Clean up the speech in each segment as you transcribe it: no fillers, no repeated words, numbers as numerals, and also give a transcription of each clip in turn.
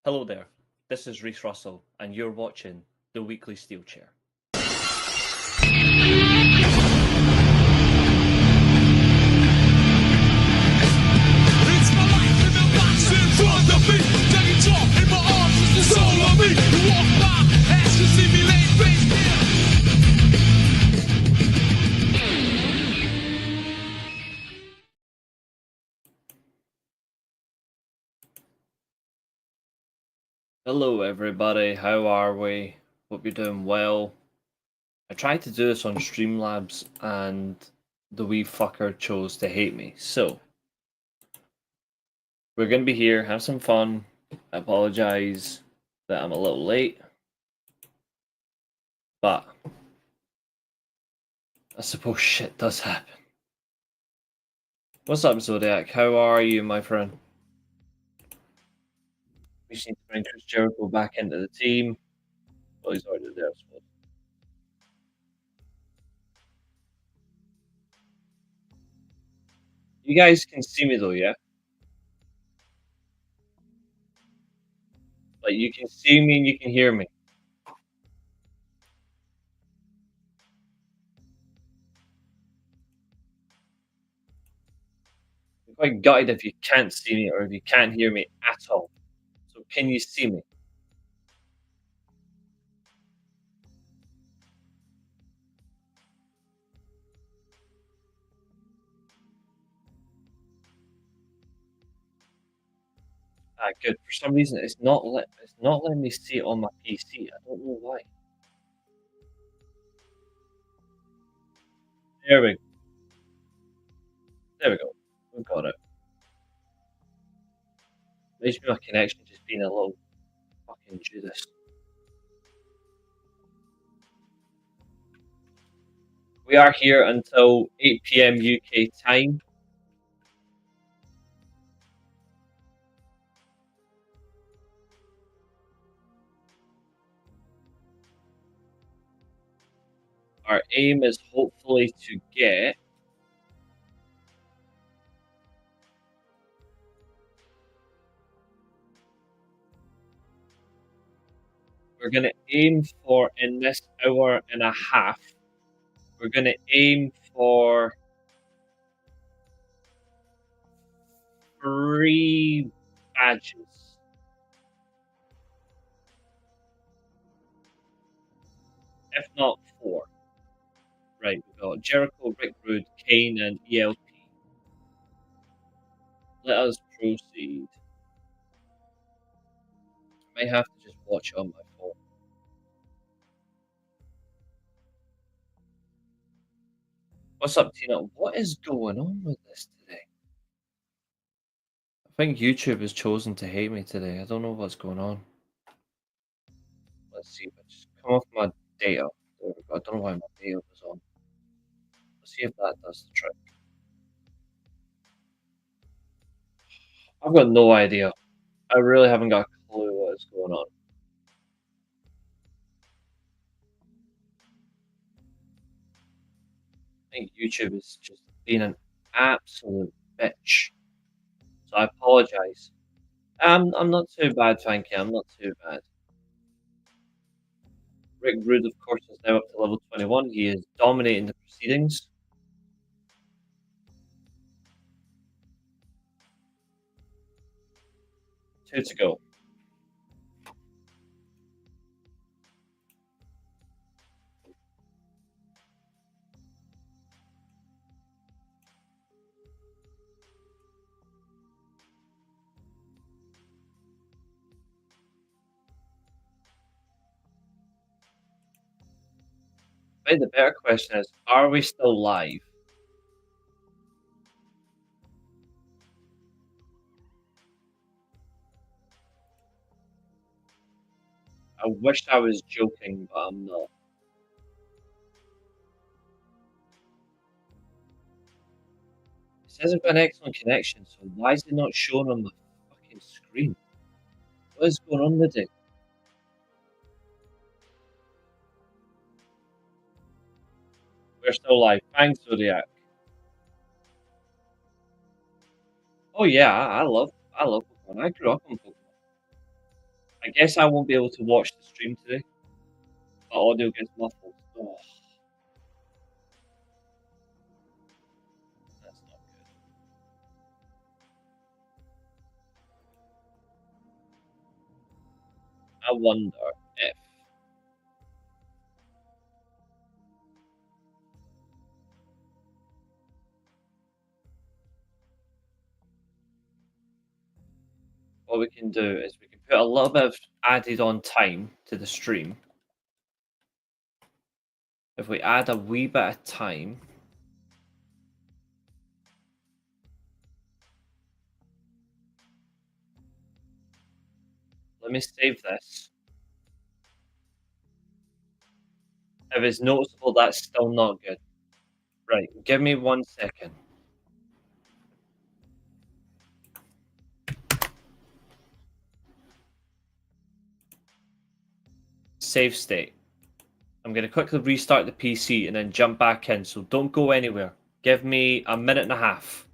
Hello there, this is Reese Russell, and you're watching The Weekly Steel Chair. It's my life in the box in front of me. Take it off in my arms, it's the soul of me. You walk by, ask to see me laying face down. Hello everybody, how are we? Hope you're doing well. I tried to do this on Streamlabs and the wee fucker chose to hate me. So, we're going to be here, have some fun. I apologize that I'm a little late. But, I suppose shit does happen. What's up, Zodiac? How are you, my friend? We just need to bring Chris Jericho back into the team. Well, he's already there, I suppose. You guys can see me though, yeah? Like, you can see me and you can hear me. I'm quite gutted if you can't see me or if you can't hear me at all. So can you see me? Ah, good. For some reason, it's not letting me see it on my PC. I don't know why. There we there we go. We got it. Maybe my connection just being a little fucking Judas. We are here until 8 p.m. UK time. Our aim is hopefully to get we're gonna aim for in this hour and a half. We're gonna aim for 3 badges. If not 4. Right, we've got Jericho, Rick Rude, Kane, and ELP. Let us proceed. I might have to just watch it on my phone. What's up, Tina? What is going on with this today? I think YouTube has chosen to hate me today. I don't know what's going on. Let's see if I just come off my data. There we go. I don't know why my data was on. Let's see if that does the trick. I've got no idea. I really haven't got a clue what is going on. I think YouTube is just being an absolute bitch. So I apologize. I'm not too bad, thank you. I'm not too bad. Rick Rude, of course, is now up to level 21. He is dominating the proceedings. 2 to go. I think the better question is, are we still live? I wish I was joking, but I'm not. It says I've got an excellent connection, so why is it not showing on the fucking screen? What is going on with it? We're still live. Thanks, Zodiac. Oh yeah, I love Pokemon. I grew up on Pokemon. guess I won't be able to watch the stream today. The audio gets muffled. Oh, that's not good. I wonder if what we can do is we can put a little bit of added on time to the stream. If we add a wee bit of time, let me save this. If it's noticeable, that's still not good. Right, give me 1 second. Save state. I'm going to quickly restart the PC and then jump back in, so don't go anywhere. Give me a minute and a half.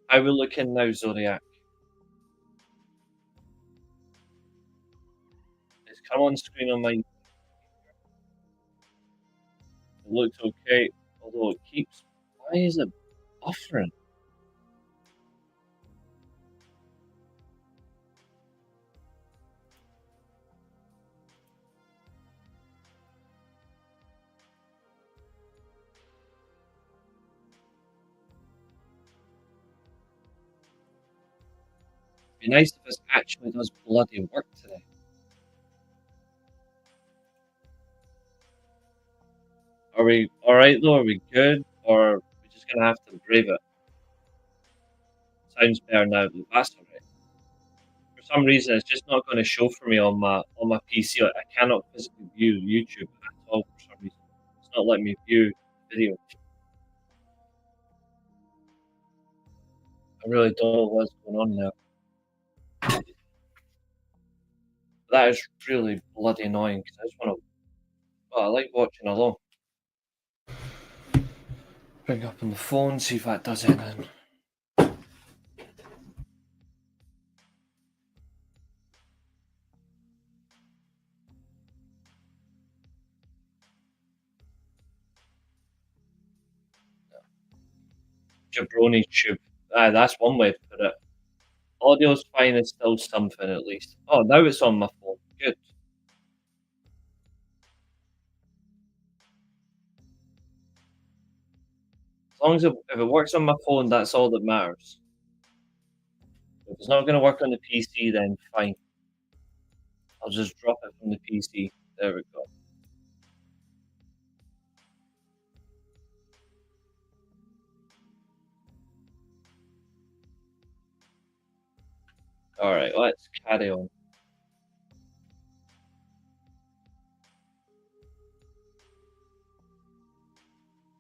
How we looking now, Zodiac? It's come on screen on my. It looks okay, although it keeps. Why is it buffering? Be nice if this actually does bloody work today. Are we alright though? Are we good? Or are we just gonna have to brave it? Sounds better now, but that's alright. For some reason, it's just not going to show for me on my PC. Like, I cannot physically view YouTube at all for some reason. It's not letting me view the video. I really don't know what's going on there. That is really bloody annoying because I just want to. Well, I like watching along. Bring up on the phone, see if that does anything. Jabroni tube. That's one way to put it. Audio's fine, it's still something at least. Oh, now it's on my phone. Good. As long as if it works on my phone, that's all that matters. If it's not going to work on the PC, then fine. I'll just drop it from the PC. There we go. Alright, let's carry on.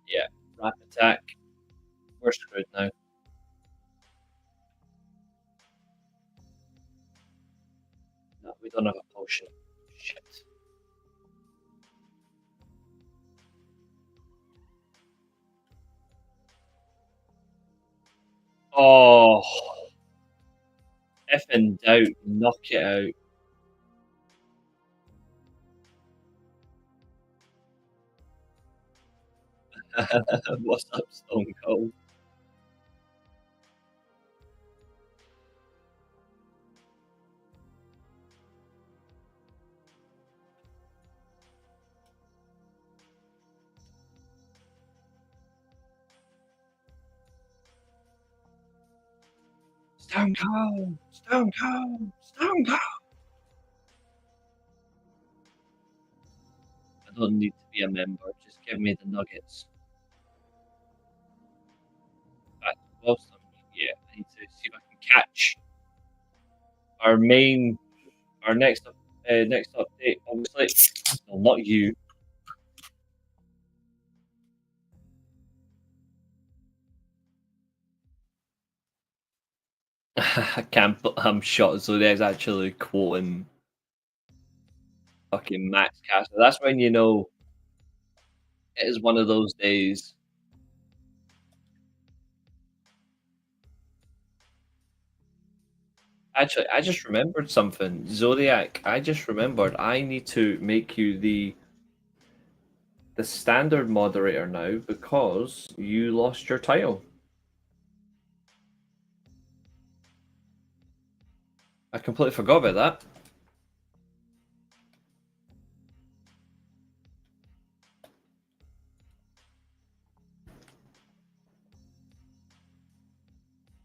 Yeah, wrap attack. We're screwed now. No, we don't have a potion. Shit. Oh, if in doubt, knock it out. What's up, Stone Cold? Stone Cold! Stone Cold! Stone Cold! I don't need to be a member, just give me the nuggets. Whilst yeah, I need to see if I can catch our main, our next update. Obviously, no, not you. I can't. I'm shot. So there's actually quoting fucking Max Caster. That's when you know it is one of those days. Actually, I just remembered something. Zodiac, I just remembered I need to make you the standard moderator now because you lost your title. I completely forgot about that.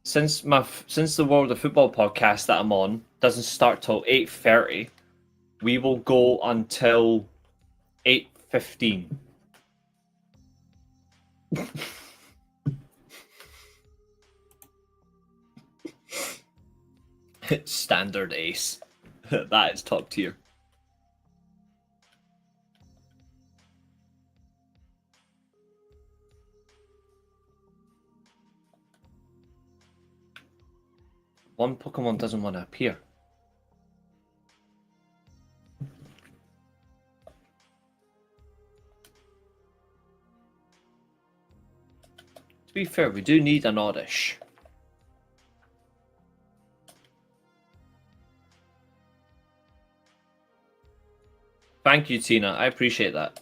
Since the World of Football podcast that I'm on doesn't start till 8:30, we will go until 8:15. Standard ace. That is top tier. One Pokemon doesn't want to appear. To be fair, we do need an Oddish. Thank you, Tina. I appreciate that.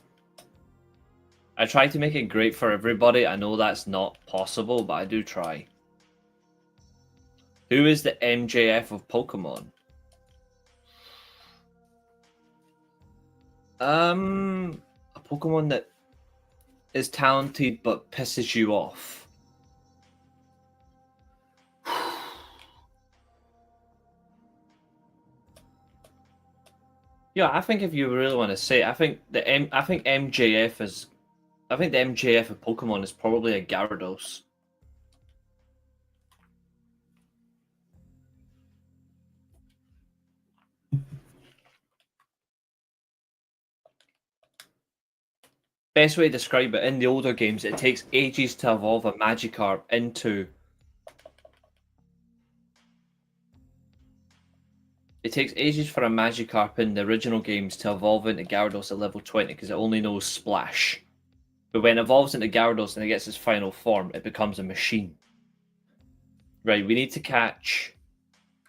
I try to make it great for everybody. I know that's not possible, but I do try. Who is the MJF of Pokemon? A Pokemon that is talented but pisses you off. Yeah, I think if you really want to say, I think the MJF is, I think the MJF of Pokemon is probably a Gyarados. Best way to describe it, in the older games, it takes ages to evolve a Magikarp into It takes ages for a Magikarp in the original games to evolve into Gyarados at level 20 because it only knows Splash. But when it evolves into Gyarados and it gets its final form, it becomes a machine. Right, we need to catch...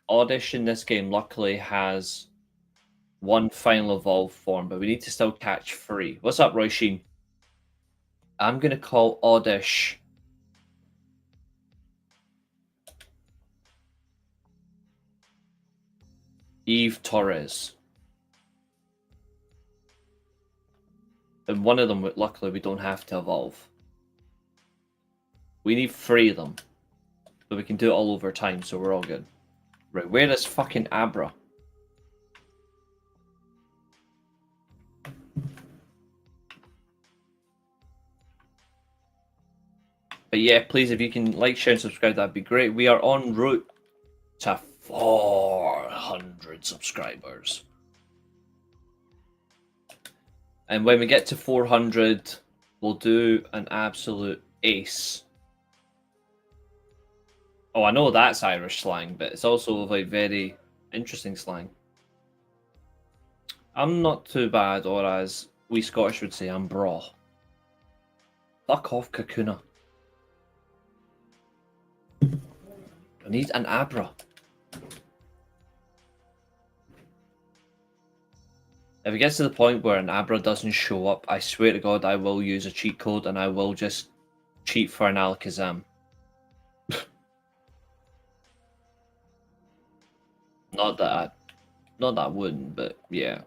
Oddish in this game luckily has one final evolved form, but we need to still catch 3. What's up, Roy Sheen? I'm going to call Oddish... Eve Torres. And one of them, luckily, we don't have to evolve. We need 3 of them. But we can do it all over time, so we're all good. Right, where is fucking Abra? But yeah, please, if you can like, share, and subscribe, that'd be great. We are en route to 400 subscribers. And when we get to 400, we'll do an absolute ace. Oh, I know that's Irish slang, but it's also like very interesting slang. I'm not too bad, or as we Scottish would say, I'm braw. Fuck off, Kakuna. I need an Abra. If it gets to the point where an Abra doesn't show up, I swear to God, I will use a cheat code and I will just cheat for an Alakazam. Not that I wouldn't, but yeah.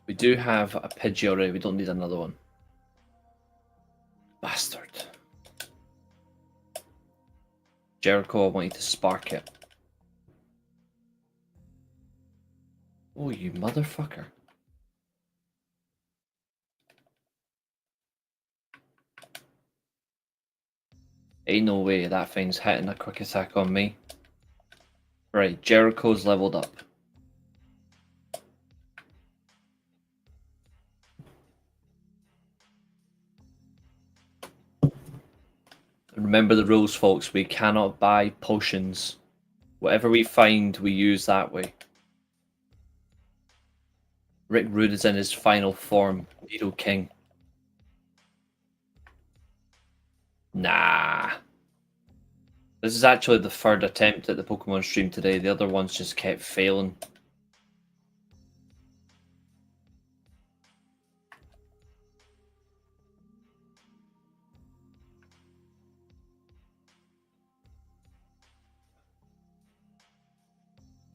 We do have a Pidgey already, we don't need another one. Bastard. Jericho, I want you to spark it. Oh, you motherfucker. Ain't no way that thing's hitting a quick attack on me. Right, Jericho's leveled up. Remember the rules, folks. We cannot buy potions. Whatever we find, we use that way. Rick Rude is in his final form. Needle King. Nah. This is actually the third attempt at the Pokemon stream today. The other ones just kept failing.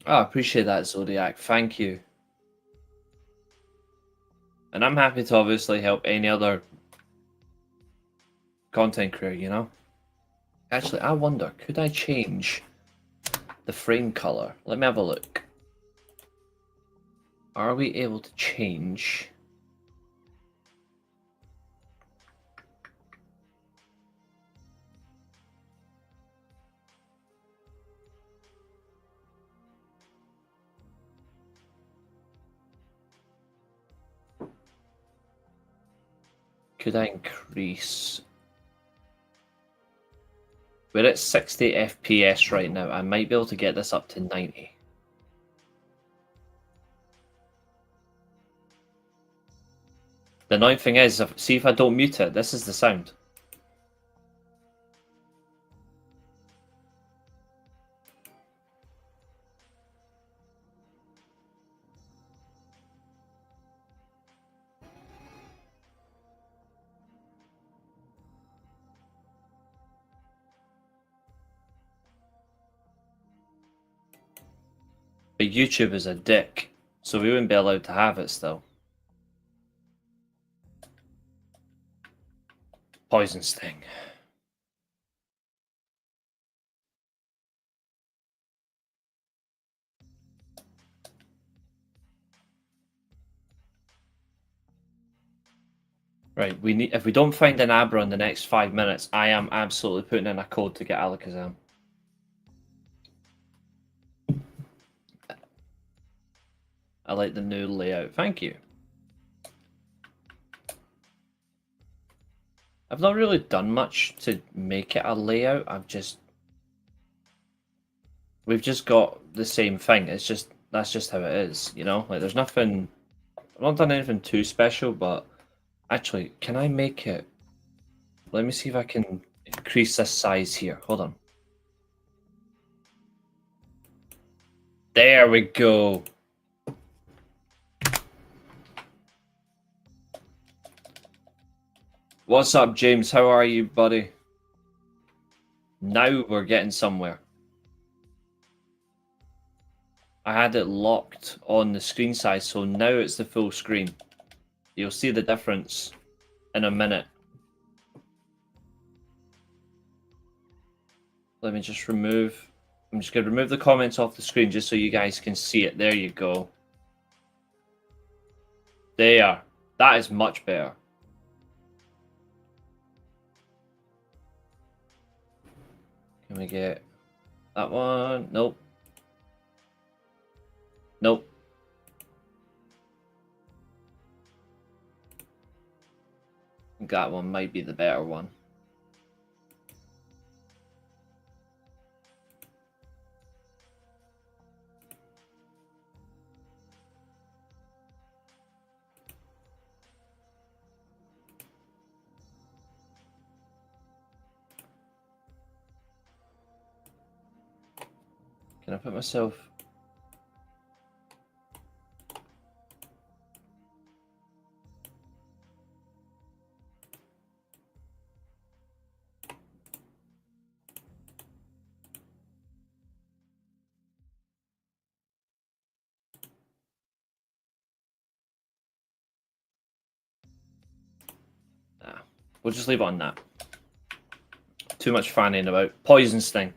Oh, I appreciate that, Zodiac. Thank you. And I'm happy to obviously help any other content creator, you know? Actually, I wonder, could I change the frame color? Let me have a look. Are we able to change... Could I increase... We're at 60 FPS right now. I might be able to get this up to 90. The annoying thing is, see if I don't mute it, this is the sound. But YouTube is a dick, so we wouldn't be allowed to have it still. Poison Sting. Right, we need. If we don't find an Abra in the next 5 minutes, I am absolutely putting in a code to get Alakazam. I like the new layout. Thank you. I've not really done much to make it a layout. I've just we've just got the same thing. It's just that's just how it is, you know? Like there's nothing I've not done anything too special, but actually, can I make it? Let me see if I can increase this size here. Hold on. There we go. What's up, James? How are you, buddy? Now we're getting somewhere. I had it locked on the screen size, so now it's the full screen. You'll see the difference in a minute. Let me just remove... I'm just going to remove the comments off the screen just so you guys can see it. There you go. There. That is much better. Can we get that one? Nope. Nope. I think that one might be the better one. Can I put myself... Nah. We'll just leave it on that. Too much fanning about. Poison Sting.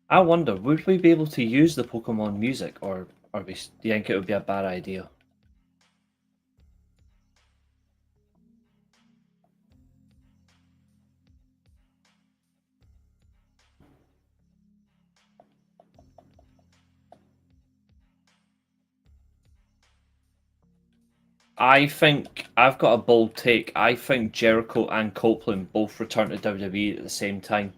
I wonder, would we be able to use the Pokemon music, or do you think it would be a bad idea? I think I've got a bold take. I think Jericho and Copeland both return to WWE at the same time.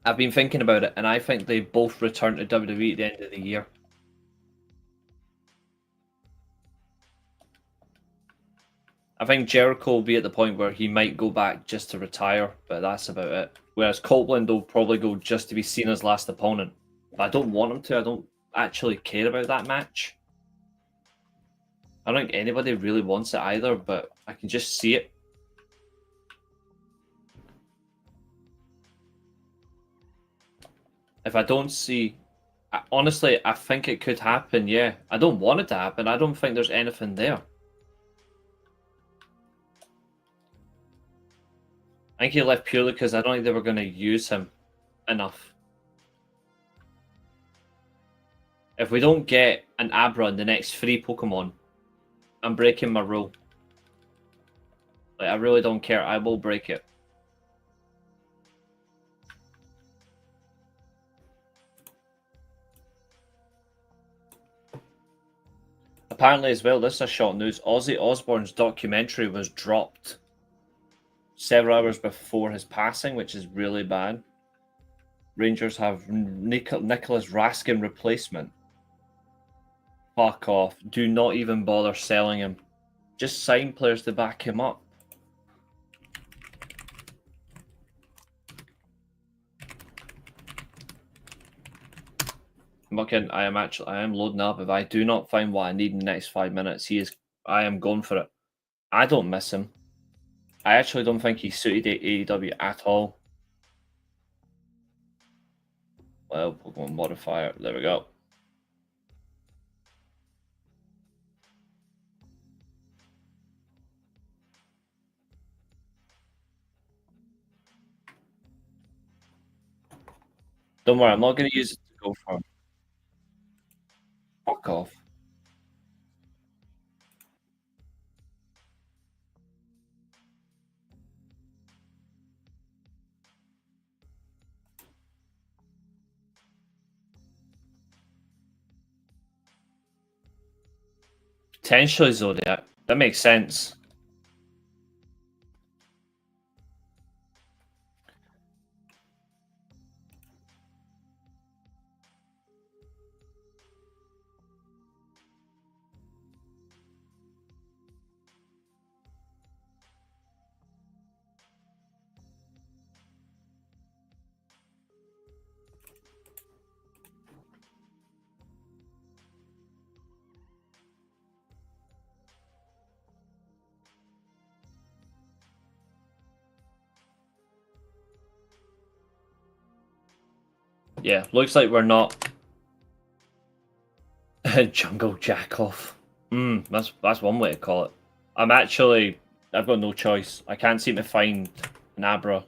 I've been thinking about it, and I think they both return to WWE at the end of the year. I think Jericho will be at the point where he might go back just to retire, but that's about it. Whereas Copeland will probably go just to be Cena's last opponent. But I don't want him to. I don't actually care about that match. I don't think anybody really wants it either, but I can just see it. If I don't see... Honestly, I think it could happen, yeah. I don't want it to happen. I don't think there's anything there. I think he left purely because I don't think they were going to use him enough. If we don't get an Abra in the next 3 Pokemon, I'm breaking my rule. Like, I really don't care. I will break it. Apparently as well, this is a short news, Ozzy Osbourne's documentary was dropped several hours before his passing, which is really bad. Rangers have Nicholas Raskin replacement. Fuck off. Do not even bother selling him. Just sign players to back him up. I'm not kidding. I am loading up. If I do not find what I need in the next 5 minutes, I am going for it. I don't miss him. I actually don't think he's suited AEW at all. Well, Pokemon modifier. There we go. Don't worry, I'm not going to use it to go for him. Fuck off. Potentially Zodiac. That makes sense. Yeah, looks like we're not jungle jack-off. That's one way to call it. I've got no choice. I can't seem to find an Abra.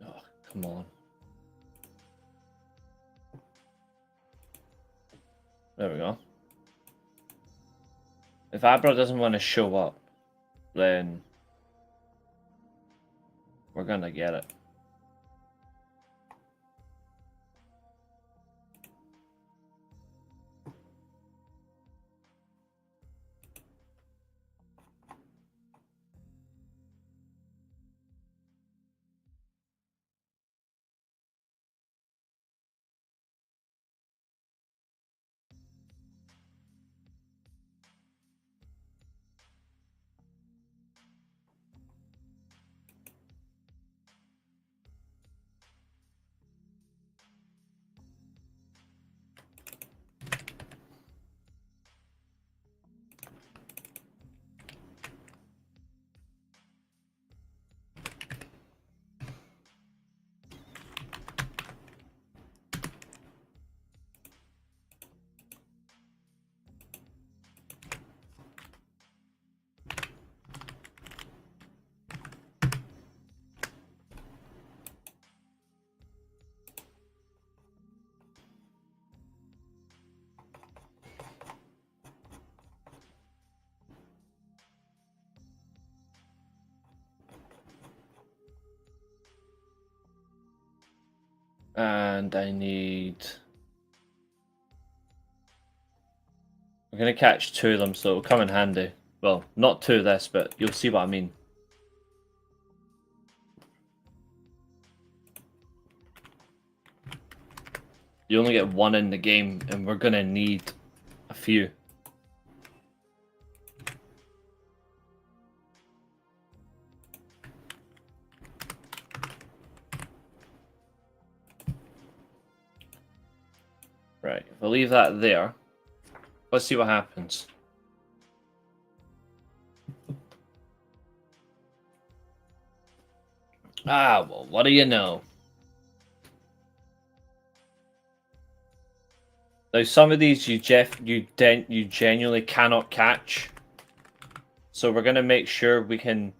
Oh, come on. There we go. If Abra doesn't want to show up, then we're gonna get it. And I need... We're gonna catch 2 of them, so it'll come in handy. Well, not 2 of this, but you'll see what I mean. You only get 1 in the game, and we're gonna need a few. Right, if I leave that there, let's see what happens. Ah, well, what do you know? Now, some of these you genuinely cannot catch, so we're gonna make sure we can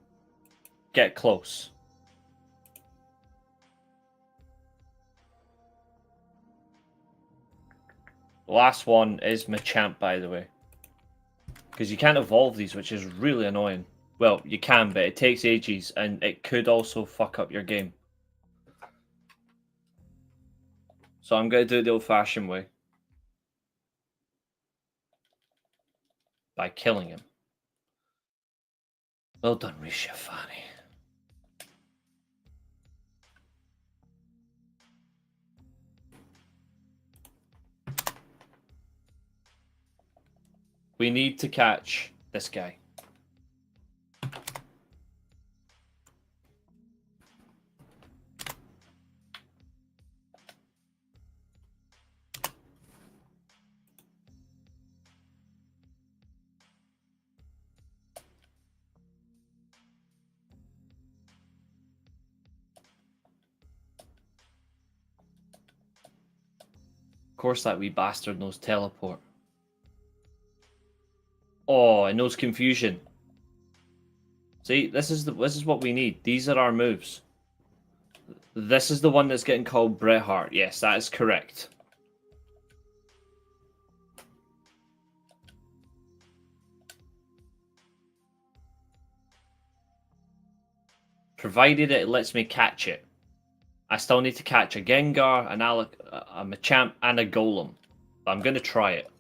get close. The last one is Machamp, by the way, because you can't evolve these, which is really annoying. Well, you can, but it takes ages, and it could also fuck up your game. So I'm gonna do it the old-fashioned way. By killing him. Well done, Risha Fanny. We need to catch this guy. Of course that wee bastard knows teleport. Oh, it knows confusion. See, this is what we need. These are our moves. This is the one that's getting called Bret Hart. Yes, that is correct. Provided it lets me catch it. I still need to catch a Gengar, a Machamp, and a Golem. But I'm going to try it.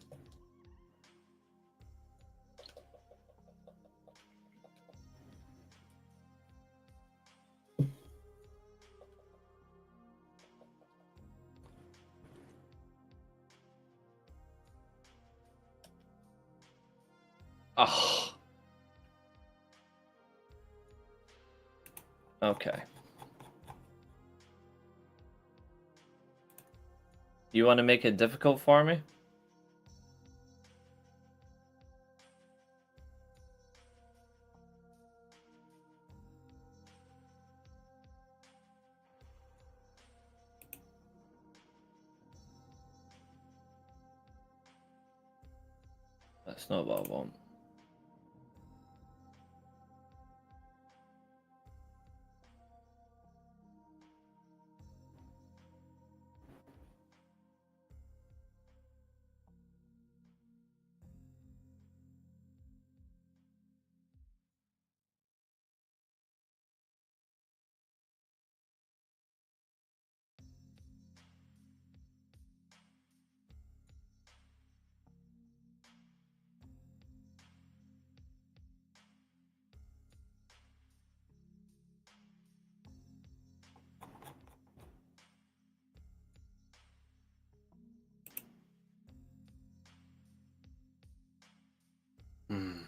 Oh. Okay. You want to make it difficult for me? That's not what I want. Hmm.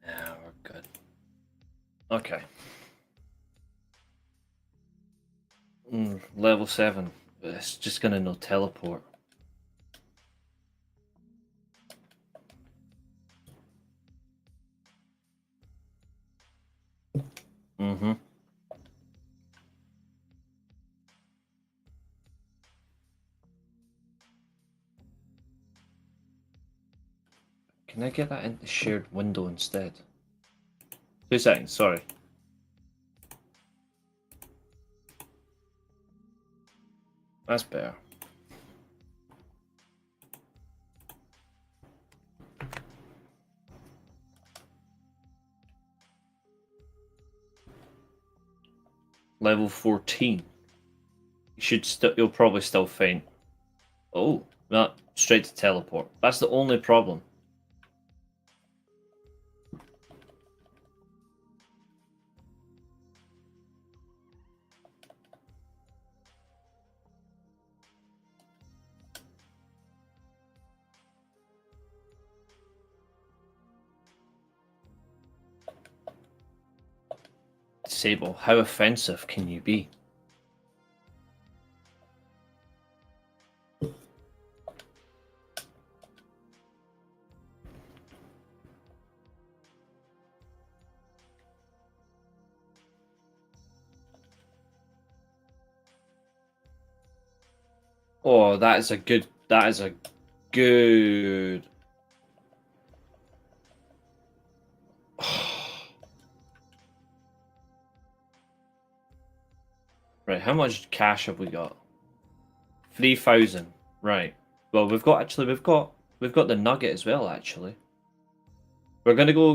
Yeah, we're good. Okay. Level 7. It's just gonna no teleport. Mm-hmm. Can I get that in the shared window instead? 2 seconds, sorry. That's better. Level 14. You'll probably still faint. Oh, not straight to teleport. That's the only problem. Disable. How offensive can you be? Oh, that is a good. That is a good. Right, how much cash have we got? 3,000. Right. Well, we've got the nugget as well. Actually, we're gonna go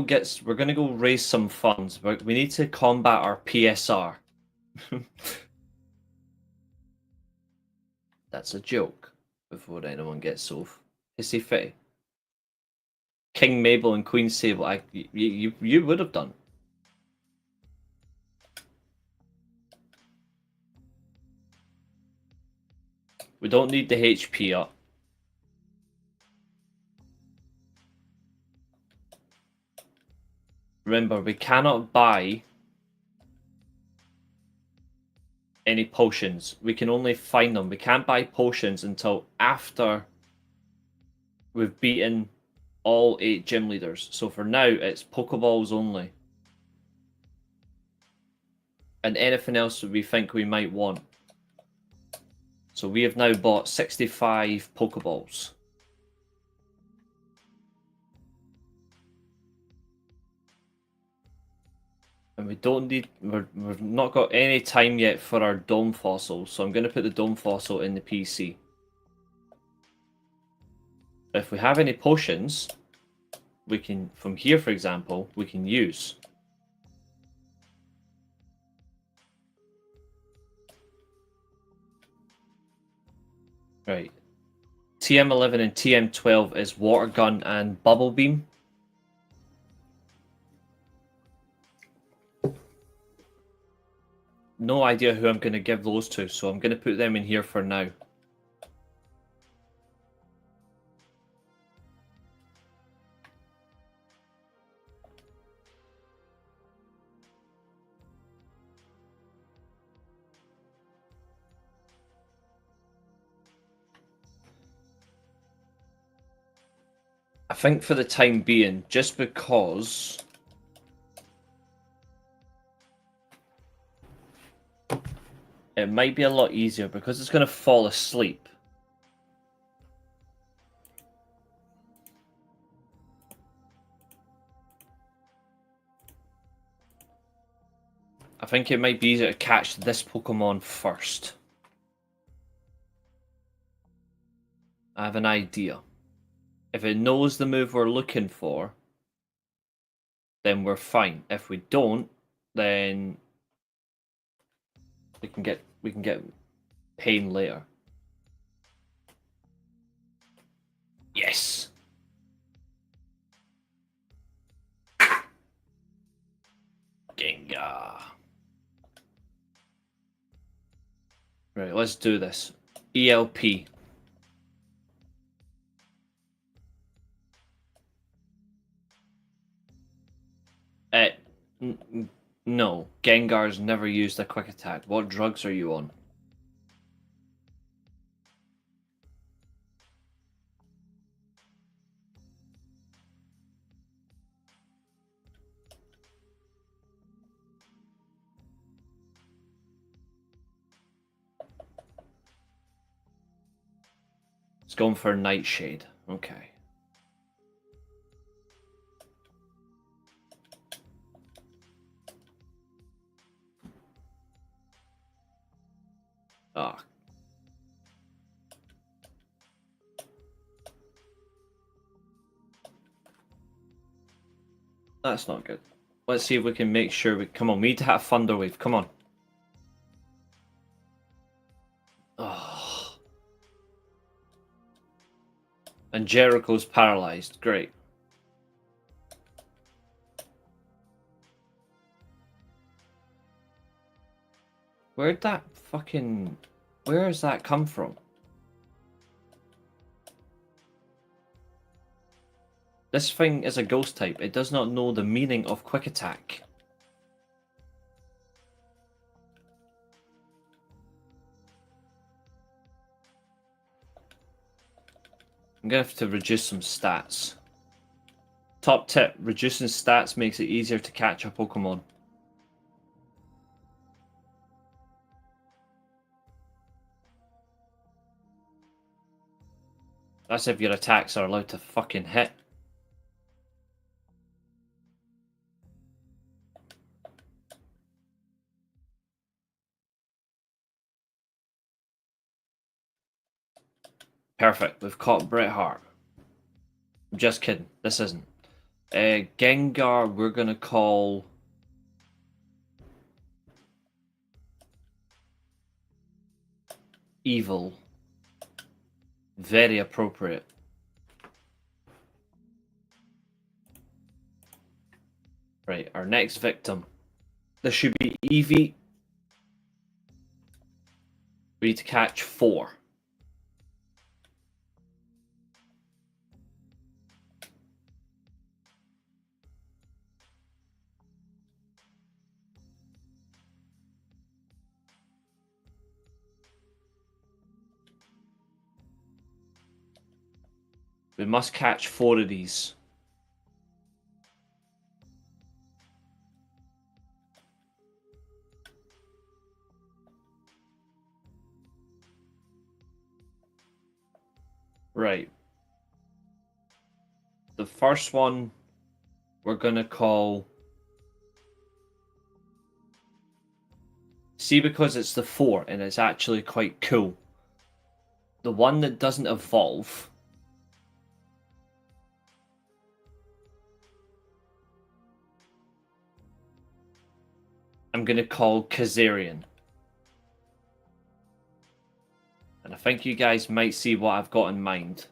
raise some funds. We need to combat our PSR. That's a joke. before anyone gets so hissy fitty. King Mabel and Queen Sable, you would have done. We don't need the HP up. Remember, we cannot buy any potions. We can only find them. We can't buy potions until after we've beaten all 8 gym leaders. So for now, it's Pokeballs only. And anything else that we think we might want. So we have now bought 65 Pokeballs. And we don't need, we've not got any time yet for our Dome Fossil, so I'm going to put the Dome Fossil in the PC. If we have any potions, we can, from here for example, we can use. Right. TM11 and TM12 is Water Gun and Bubble Beam. No idea who I'm going to give those to, so I'm going to put them in here for now. I think for the time being, just because it might be a lot easier because it's going to fall asleep. I think it might be easier to catch this Pokemon first. I have an idea. If it knows the move we're looking for, then we're fine. If we don't, then we can get pain later. Yes. Gengar. Right, let's do this. ELP. No, Gengar's never used a quick attack. What drugs are you on? It's going for Nightshade. Okay. Ah. That's not good. Let's see if we can make sure we... Come on, we need to have Thunder Wave. Come on. Oh. And Jericho's paralyzed. Great. Where'd that fucking... Where has that come from? This thing is a ghost type. It does not know the meaning of quick attack. I'm gonna have to reduce some stats. Top tip, reducing stats makes it easier to catch a Pokemon. That's if your attacks are allowed to fucking hit. Perfect, we've caught Bret Hart. I'm just kidding, this isn't. Gengar, we're gonna call... Evil. Very appropriate. Right, our next victim. This should be Evie. We need to catch 4. We must catch 4 of these. Right. The first one we're gonna call... See, because it's the 4 and it's actually quite cool. The one that doesn't evolve... I'm gonna call Kazarian. And I think you guys might see what I've got in mind.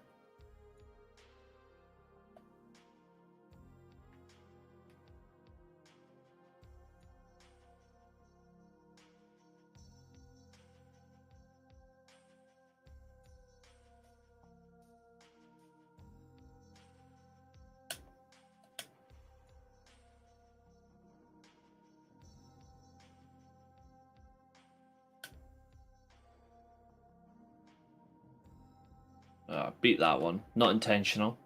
Beat that one. Not intentional.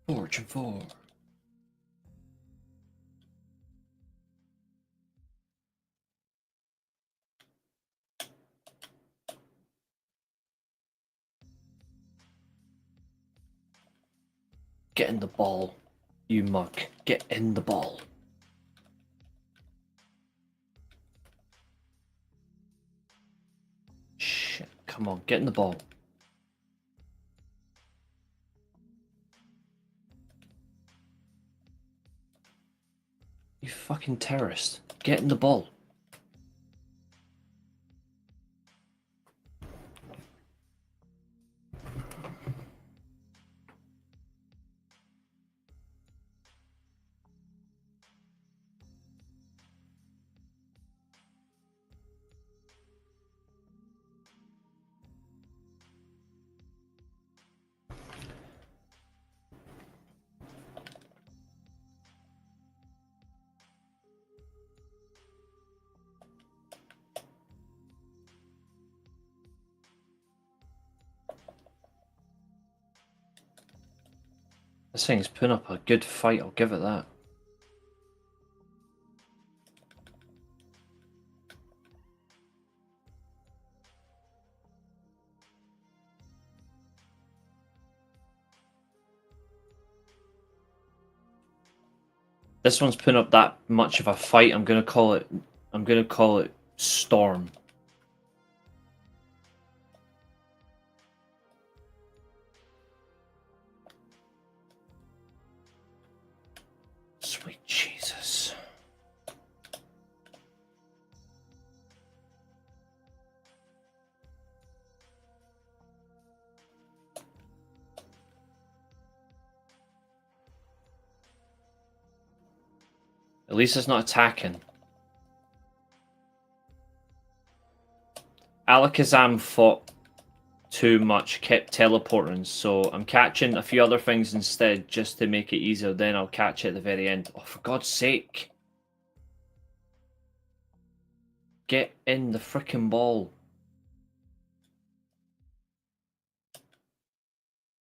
Fortune 4. Get in the ball, you mug. Get in the ball. Shit, come on, get in the ball. You fucking terrorist. Get in the ball. This thing's putting up a good fight, I'll give it that. This one's putting up that much of a fight. I'm gonna call it Storm. Sweet Jesus. At least it's not attacking. Alakazam fought too much, kept teleporting, so I'm catching a few other things instead just to make it easier. Then I'll catch it at the very end. Oh, for God's sake. Get in the frickin' ball.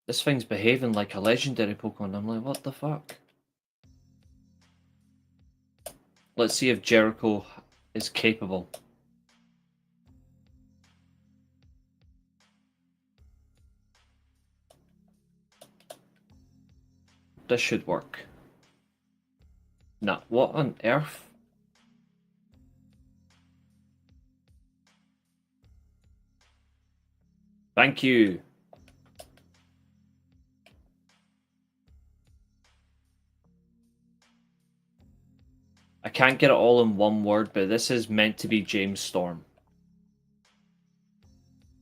This thing's behaving like a legendary Pokemon. I'm like, what the fuck? Let's see if Jericho is capable. This should work. Nah, what on earth? Thank you. I can't get it all in one word, but this is meant to be James Storm.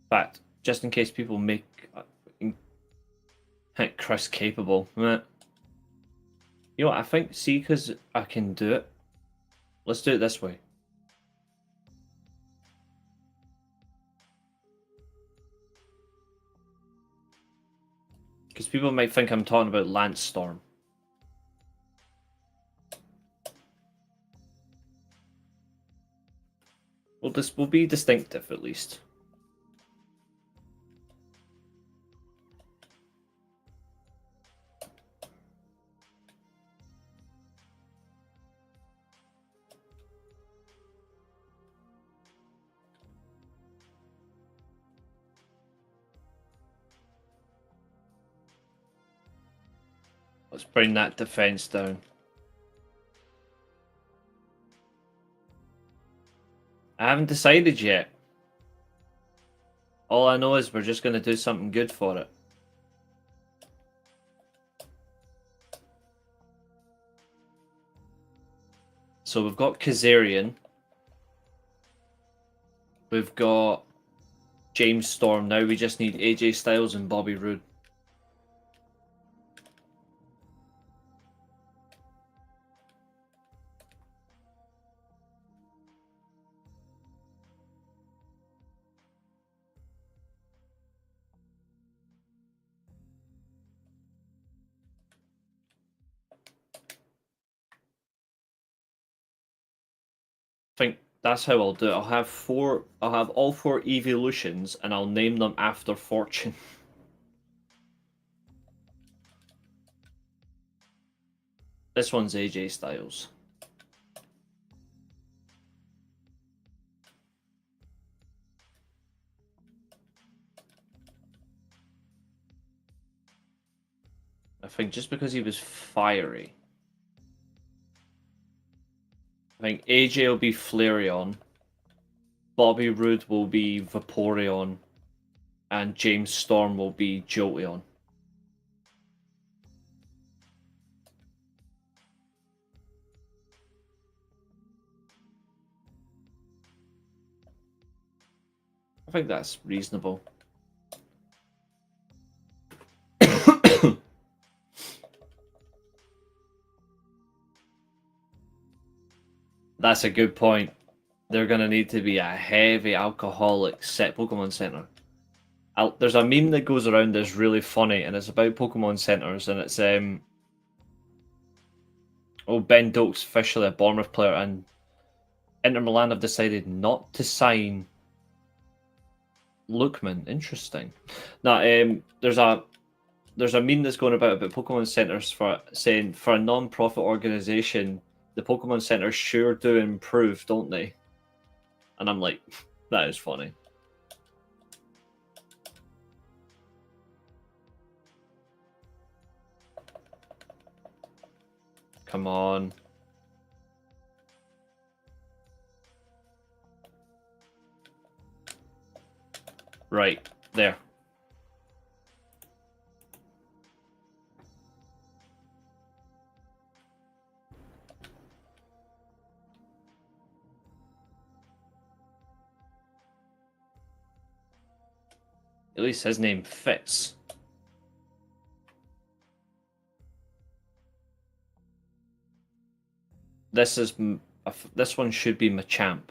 In fact, just in case people make Chris capable. You know what, I think, see, because I can do it. Let's do it this way. Because people might think I'm talking about Lance Storm. Well, this will be distinctive at least. Let's bring that defense down. I haven't decided yet. All I know is we're just going to do something good for it. So we've got Kazarian. We've got James Storm. Now we just need AJ Styles and Bobby Roode. I think that's how I'll do it. I'll have all 4 evolutions and I'll name them after fortune. This one's AJ Styles. I think just because he was fiery. I think AJ will be Flareon, Bobby Roode will be Vaporeon, and James Storm will be Jolteon. I think that's reasonable. That's a good point. They're going to need to be a heavy alcoholic set Pokemon Center. There's a meme that goes around that's really funny, and it's about Pokemon Centers, and it's Ben Doak's officially a Bournemouth player, and Inter Milan have decided not to sign Lookman. Interesting. Now, there's a meme that's going about Pokemon Centers saying for a non-profit organization, the Pokemon Centers sure do improve, don't they? And I'm like, that is funny. Come on. Right, there. At least his name fits. This one should be Machamp.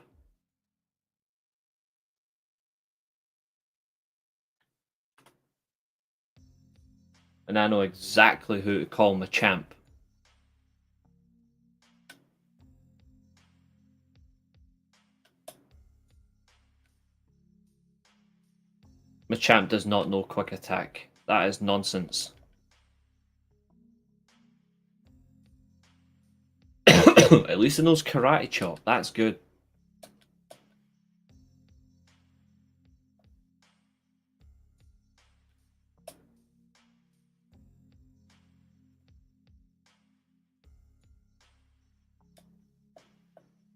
And I know exactly who to call Machamp. Machamp does not know Quick Attack. That is nonsense. At least it knows Karate Chop. That's good.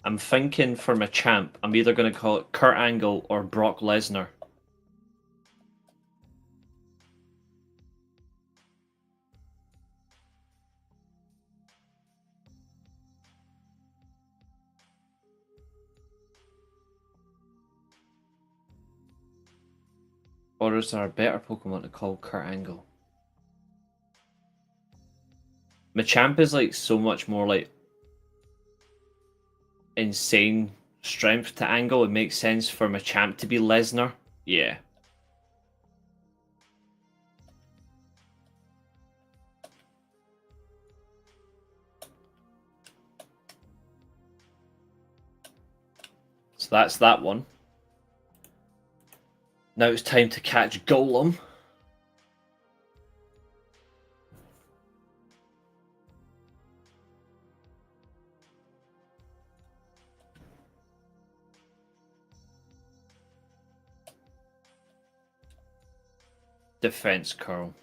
I'm thinking for Machamp, I'm either going to call it Kurt Angle or Brock Lesnar. Or is there a better Pokemon to call Kurt Angle? Machamp is like so much more like insane strength to Angle. It makes sense for Machamp to be Lesnar. Yeah. So that's that one. Now it's time to catch Golem. Defense curl.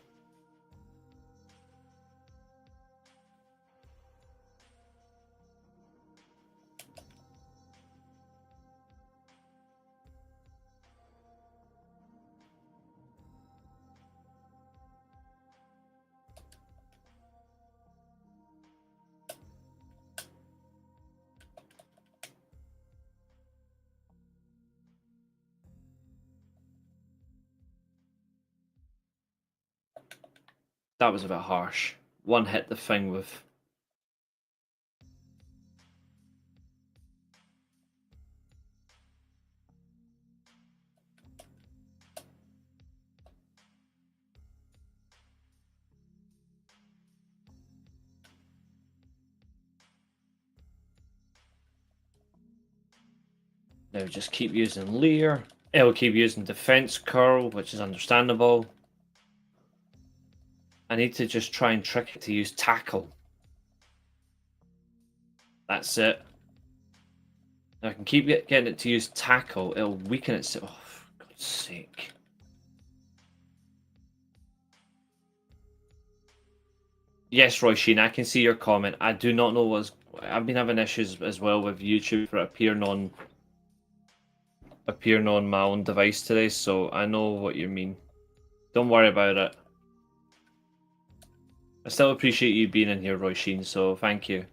That was a bit harsh. One hit the thing with... Now just keep using Leer. It'll keep using Defense Curl, which is understandable. I need to just try and trick it to use Tackle. That's it. Now I can keep getting it to use Tackle. It'll weaken itself. Oh, for God's sake. Yes, Roy Sheen, I can see your comment. I do not know what's... I've been having issues as well with YouTube for appearing on my own device today, so I know what you mean. Don't worry about it. I still appreciate you being in here, Roy Sheen, so thank you.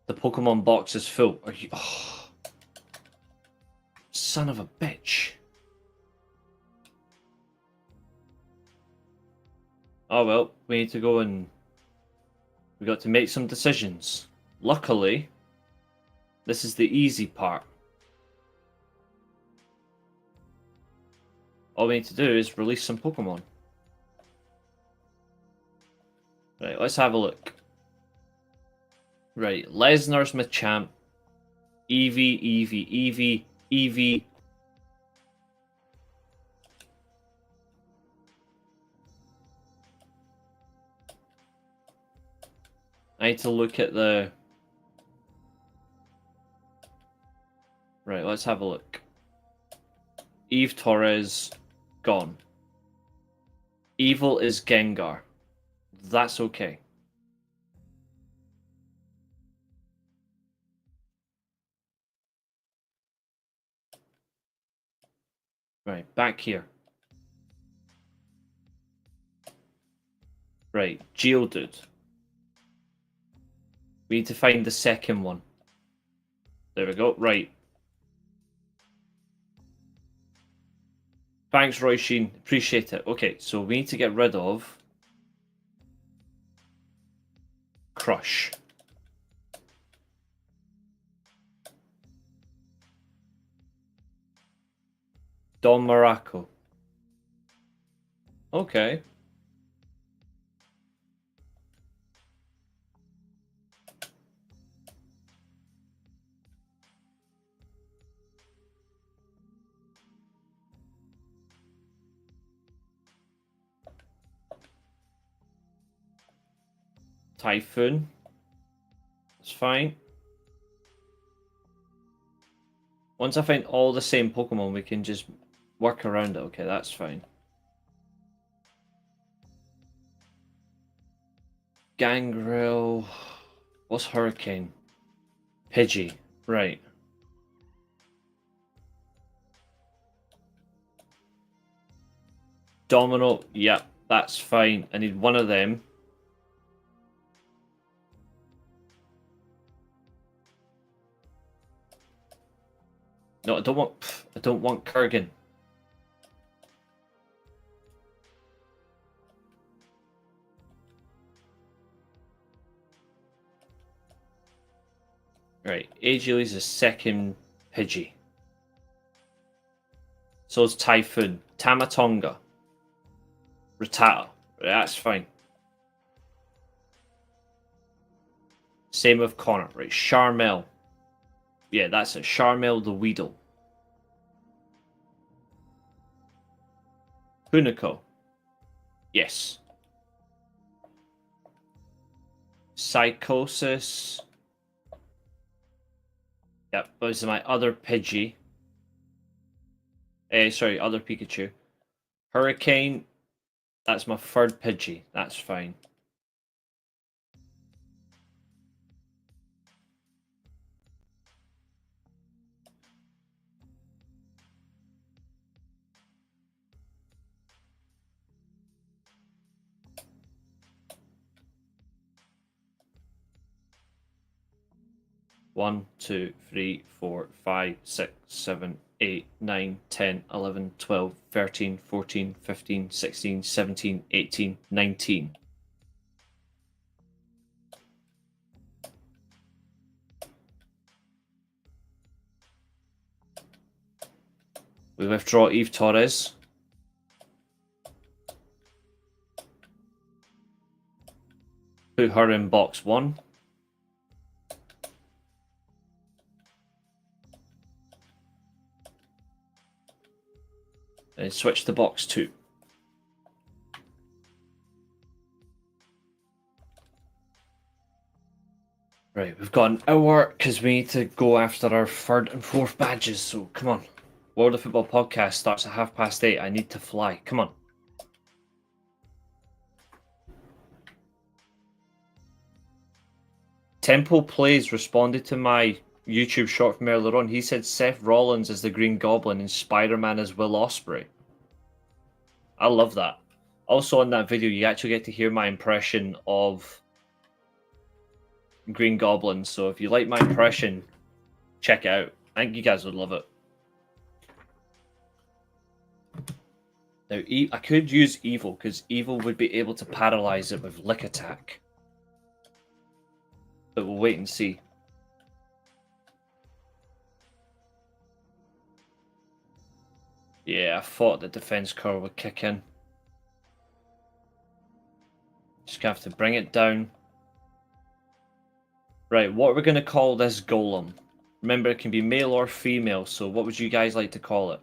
The Pokemon box is full. Are you... Oh. Son of a bitch. Oh well, we need to go and... We got to make some decisions. Luckily, this is the easy part. All we need to do is release some Pokemon. Right, let's have a look. Right, Lesnar's Machamp. Eevee, Eevee, Eevee, Eevee. I need to look at the... Right, let's have a look. Eve Torres, gone. Evil is Gengar. That's okay. Right, back here. Right, Geodude. We need to find the second one. There we go, right. Thanks, Roy Sheen. Appreciate it. Okay, so we need to get rid of... Crush. Don Morocco. Okay. Typhoon. It's fine. Once I find all the same Pokemon, we can just work around it. Okay, that's fine. Gangrel. What's Hurricane? Pidgey. Right. Domino. Yep. That's fine. I need one of them. No, I don't want. I don't want Kurgan. Right, Aegis is second Pidgey. So is Typhoon, Tamatonga, Rattata. That's fine. Same with Connor. Right, Charmel. Yeah, that's it. Charmel the Weedle. Hunico. Yes. Psychosis. Yep, those are my other Pidgey. Sorry, other Pikachu. Hurricane. That's my third Pidgey. That's fine. One, 2, 3, 4, 5, 6, 7, 8, 9, 10, 11, 12, 13, 14, 15, 16, 17, 18, 19. We withdraw Eve Torres. Put her in box 1. And switch to box 2. Right, we've got an hour because we need to go after our 3rd and 4th badges, so come on. World of Football podcast starts at 8:30. I need to fly. Come on. Temple Plays responded to my YouTube short from earlier on. He said Seth Rollins is the Green Goblin and Spider-Man is Will Ospreay. I love that. Also on that video, you actually get to hear my impression of Green Goblin. So if you like my impression, check it out. I think you guys would love it. Now, I could use Evil, because Evil would be able to paralyze it with Lick Attack. But we'll wait and see. Yeah, I thought the defense core would kick in. Just gonna have to bring it down. Right, what are we going to call this golem? Remember, it can be male or female, so what would you guys like to call it?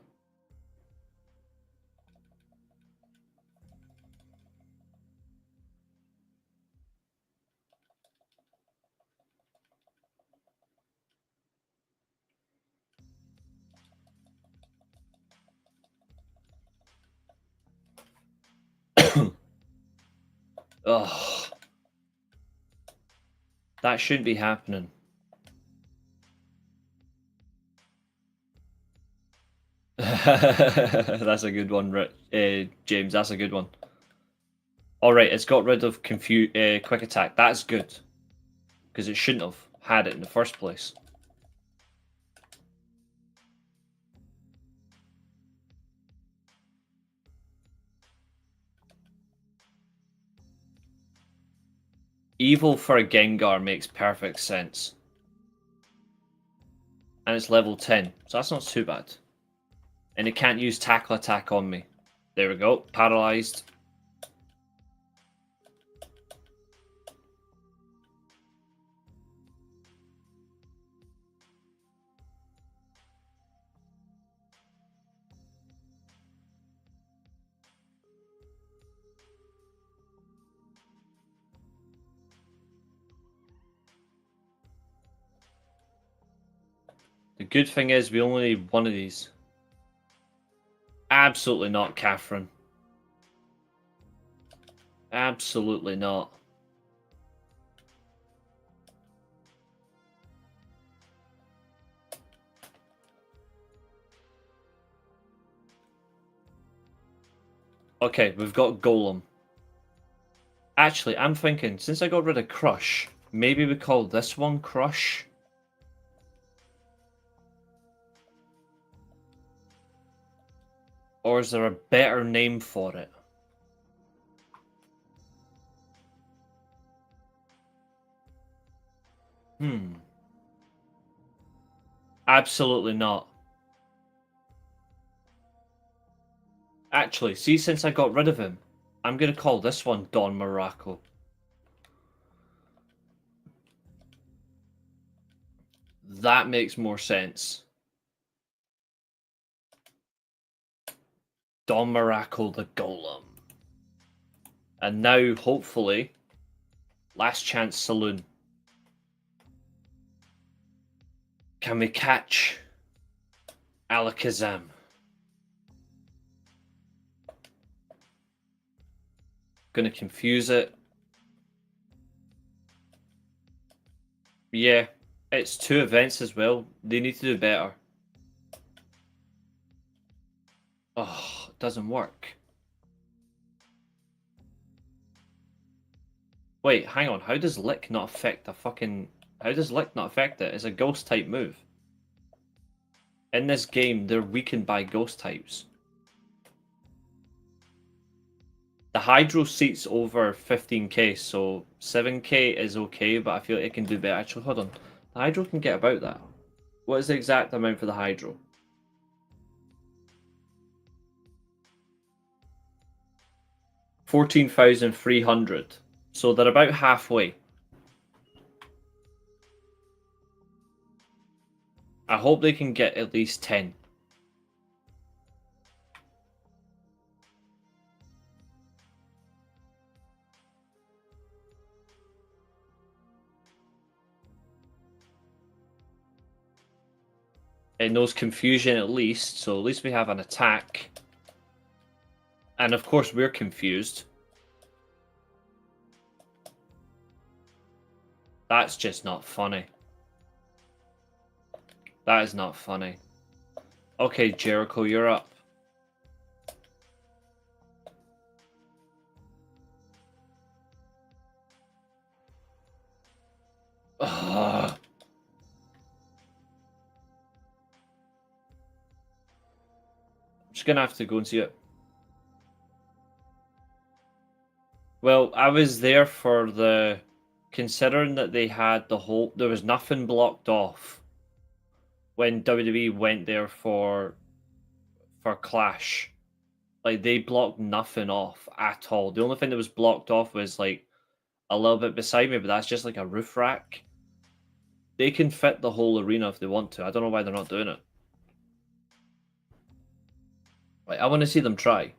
Ugh. That shouldn't be happening. That's a good one, James. That's a good one. Alright, it's got rid of quick attack. That's good. Because it shouldn't have had it in the first place. Evil for a Gengar makes perfect sense. And it's level 10, so that's not too bad. And it can't use Tackle Attack on me. There we go, paralyzed. The good thing is we only need one of these. Absolutely not, Catherine. Absolutely not. Okay, we've got Golem. Actually, I'm thinking, since I got rid of Crush, maybe we call this one Crush. Or is there a better name for it? Absolutely not. Actually, see, since I got rid of him, I'm gonna call this one Don Morocco. That makes more sense. Don Morocco the Golem. And now, hopefully, Last Chance Saloon. Can we catch Alakazam? Gonna confuse it. Yeah, it's 2 events as well. They need to do better. Oh, it doesn't work. Wait, hang on. How does Lick not affect a fucking... How does Lick not affect it? It's a ghost type move. In this game, they're weakened by ghost types. The Hydro seats over 15k, so 7k is okay, but I feel like it can do better. Actually, hold on. The Hydro can get about that. What is the exact amount for the Hydro? 14,300. So they're about halfway. I hope they can get at least 10. It knows confusion at least, so at least we have an attack. And of course we're confused. That's just not funny. That is not funny. Okay, Jericho, you're up. Ugh. I'm just gonna have to go and see it. Well, I was there for the... Considering that they had the whole... There was nothing blocked off when WWE went there for Clash. Like, they blocked nothing off at all. The only thing that was blocked off was, like, a little bit beside me, but that's just like a roof rack. They can fit the whole arena if they want to. I don't know why they're not doing it. Like, I want to see them try.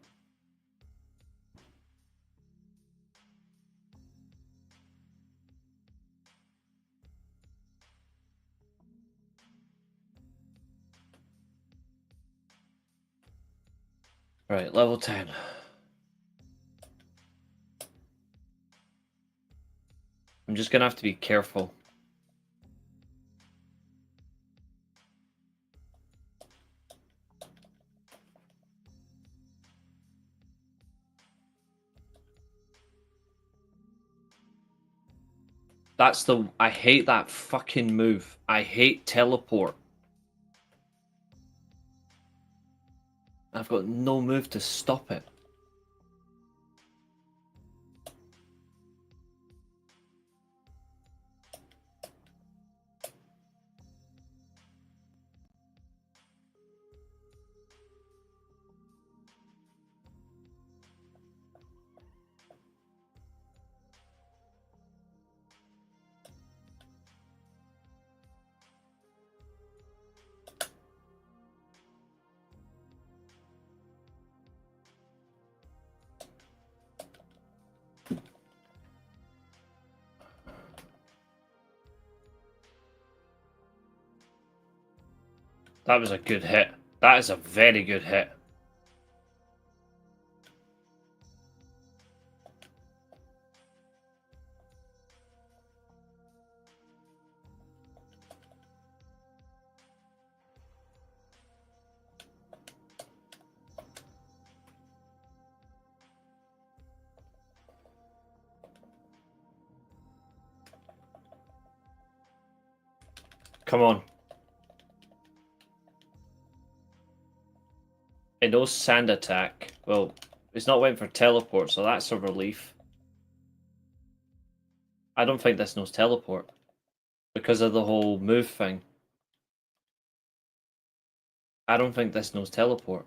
Right, level 10. I'm just gonna have to be careful. That's the... I hate that fucking move. I hate teleport. I've got no move to stop it. That was a good hit. That is a very good hit. Come on. It knows sand attack. Well, it's not went for teleport, so that's a relief. I don't think this knows teleport. Because of the whole move thing. I don't think this knows teleport.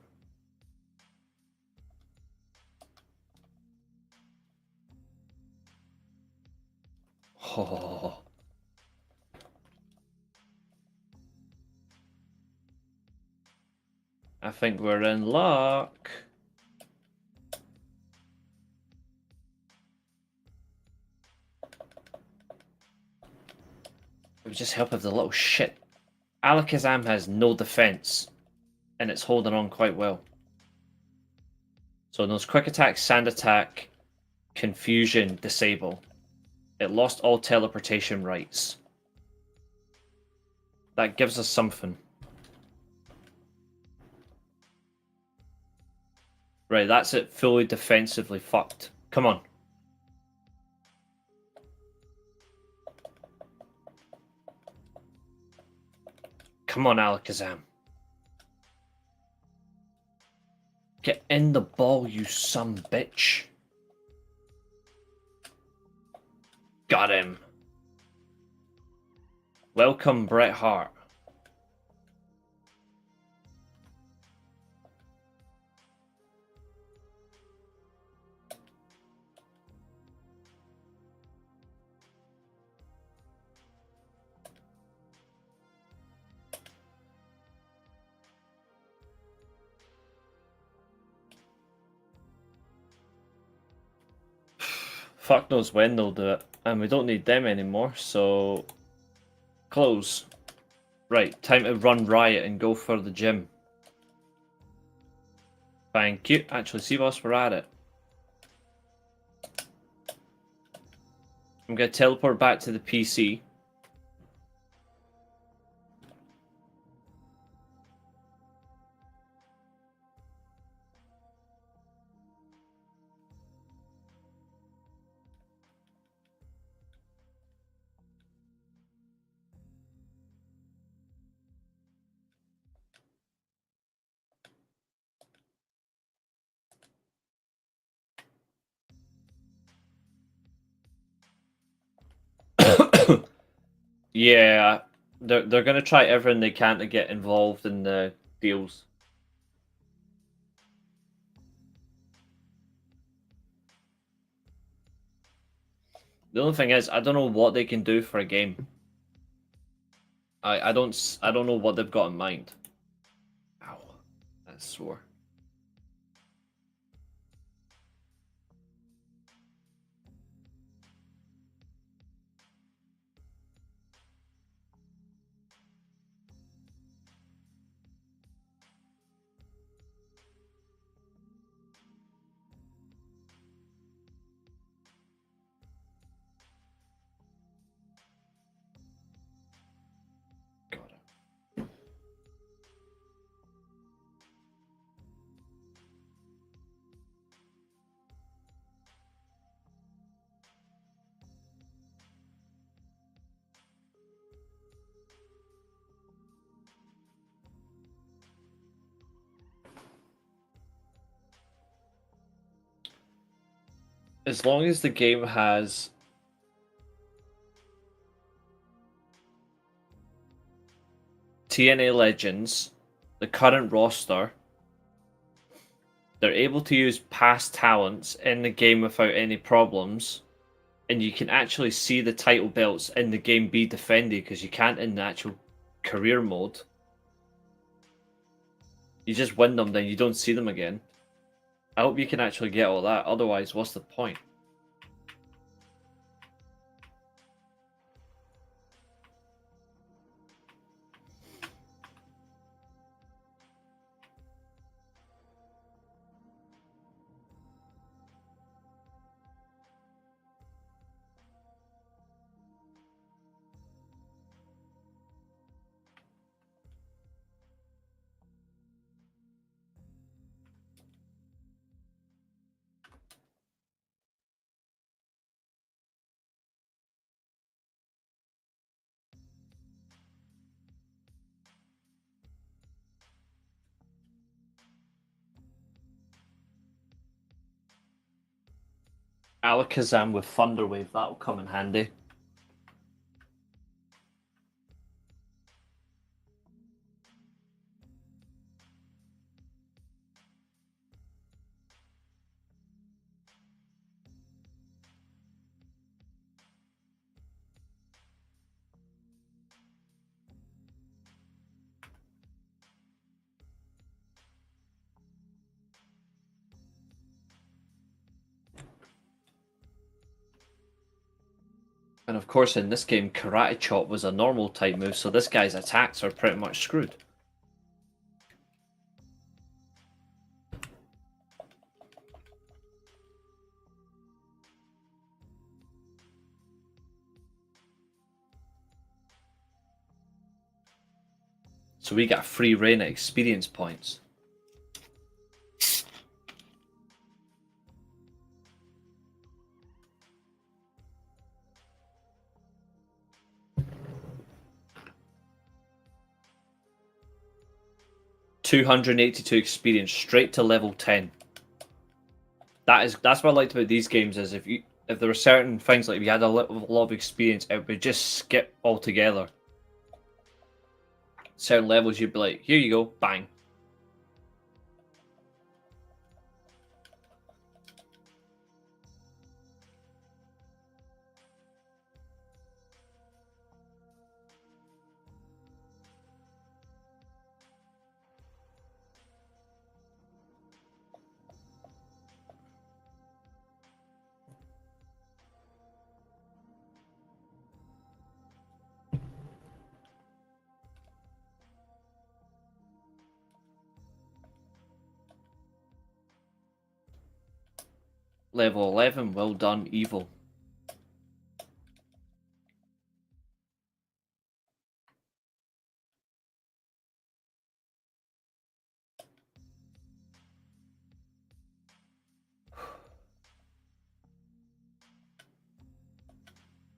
Oh. I think we're in luck. It would just help if the little shit. Alakazam has no defense, and it's holding on quite well. So those quick attack, sand attack, confusion, disable. It lost all teleportation rights. That gives us something. Right, that's it fully defensively fucked. Come on. Come on, Alakazam. Get in the ball, you son bitch. Got him. Welcome, Bret Hart. Fuck knows when they'll do it. And we don't need them anymore, so... Close. Right, time to run riot and go for the gym. Thank you. Actually, see whilst we're at it. I'm going to teleport back to the PC. Yeah, they're gonna try everything they can to get involved in the deals. The only thing is, I don't know what they can do for a game. I don't know what they've got in mind. Ow, that's sore. Got it. As long as the game has TNA Legends, the current roster, they're able to use past talents in the game without any problems, and you can actually see the title belts in the game be defended because you can't in the actual career mode. You just win them, then you don't see them again. I hope you can actually get all that, otherwise what's the point? Alakazam with Thunderwave, that'll come in handy. And of course, in this game, Karate Chop was a normal type move, so this guy's attacks are pretty much screwed. So we got free reign at experience points. $282 experience straight to level 10. That's what I liked about these games is if there were certain things like if you had a lot of experience, it would just skip altogether. Certain levels you'd be like, here you go, bang. Level 11, well done, evil.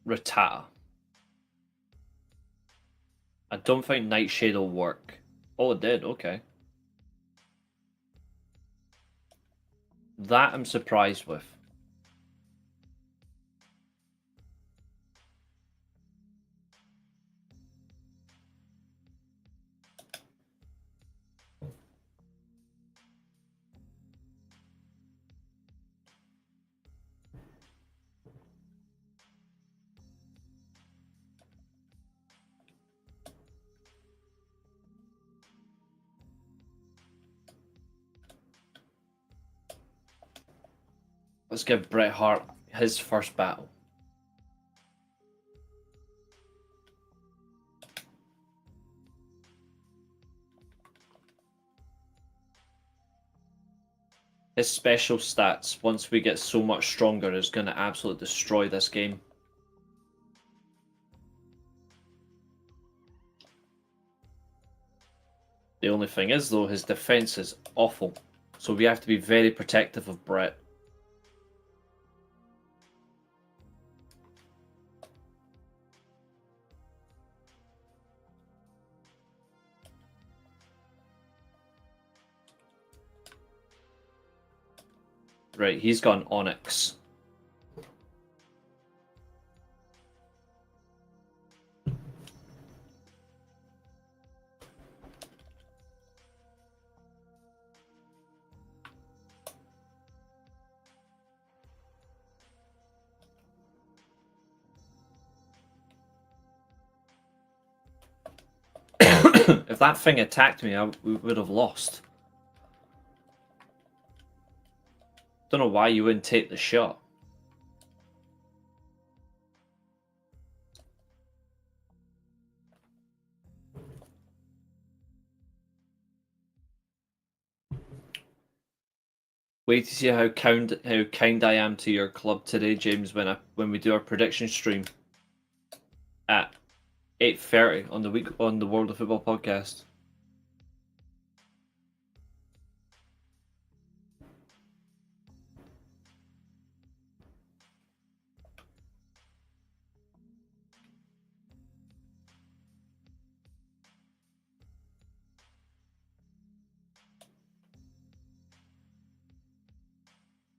Rattata. I don't think Nightshade will work. Oh, it did, okay. That I'm surprised with. Let's give Bret Hart his first battle. His special stats, once we get so much stronger, is going to absolutely destroy this game. The only thing is, though, his defense is awful. So we have to be very protective of Bret. Right, he's gone Onyx. If that thing attacked me, we would have lost. Don't know why you wouldn't take the shot. Wait to see how kind I am to your club today, James. When we do our prediction stream at 8:30 on the World of Football podcast.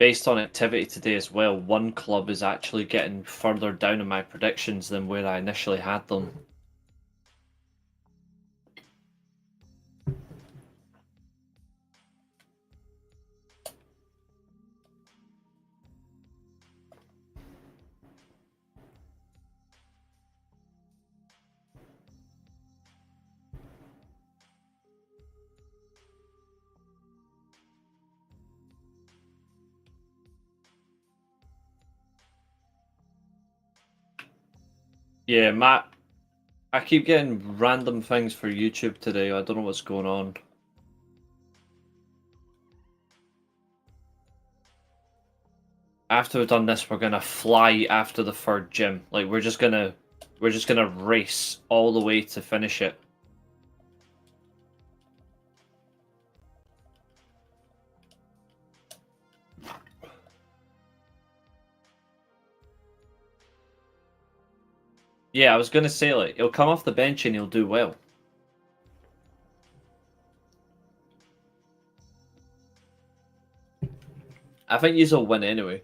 based on activity today as well, one club is actually getting further down in my predictions than where I initially had them. Yeah, Matt, I keep getting random things for YouTube today. I don't know what's going on. After we've done this, we're gonna fly after the third gym. Like we're just gonna race all the way to finish it. Yeah, I was gonna say like he'll come off the bench and he'll do well. I think he'll win anyway.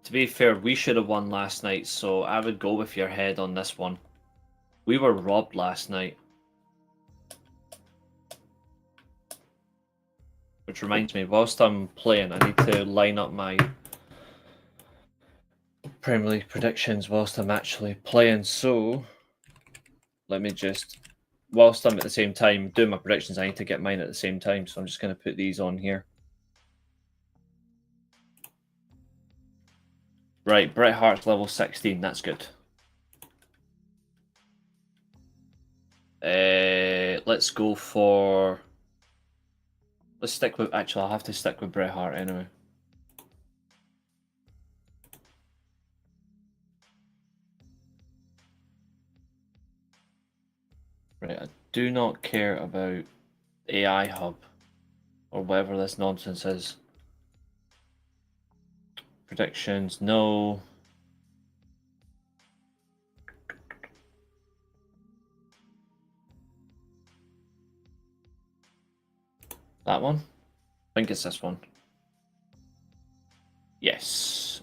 To be fair, we should have won last night, so I would go with your head on this one. We were robbed last night. Which reminds me, whilst I'm playing, I need to line up my Premier League predictions whilst I'm actually playing. So, let me just, whilst I'm at the same time doing my predictions, I need to get mine at the same time. So I'm just going to put these on here. Right, Bret Hart's level 16. That's good. Let's go for. Let's stick with. Actually, I'll have to stick with Bret Hart anyway. Right, I do not care about AI Hub or whatever this nonsense is. Predictions, no. That one? I think it's this one. Yes.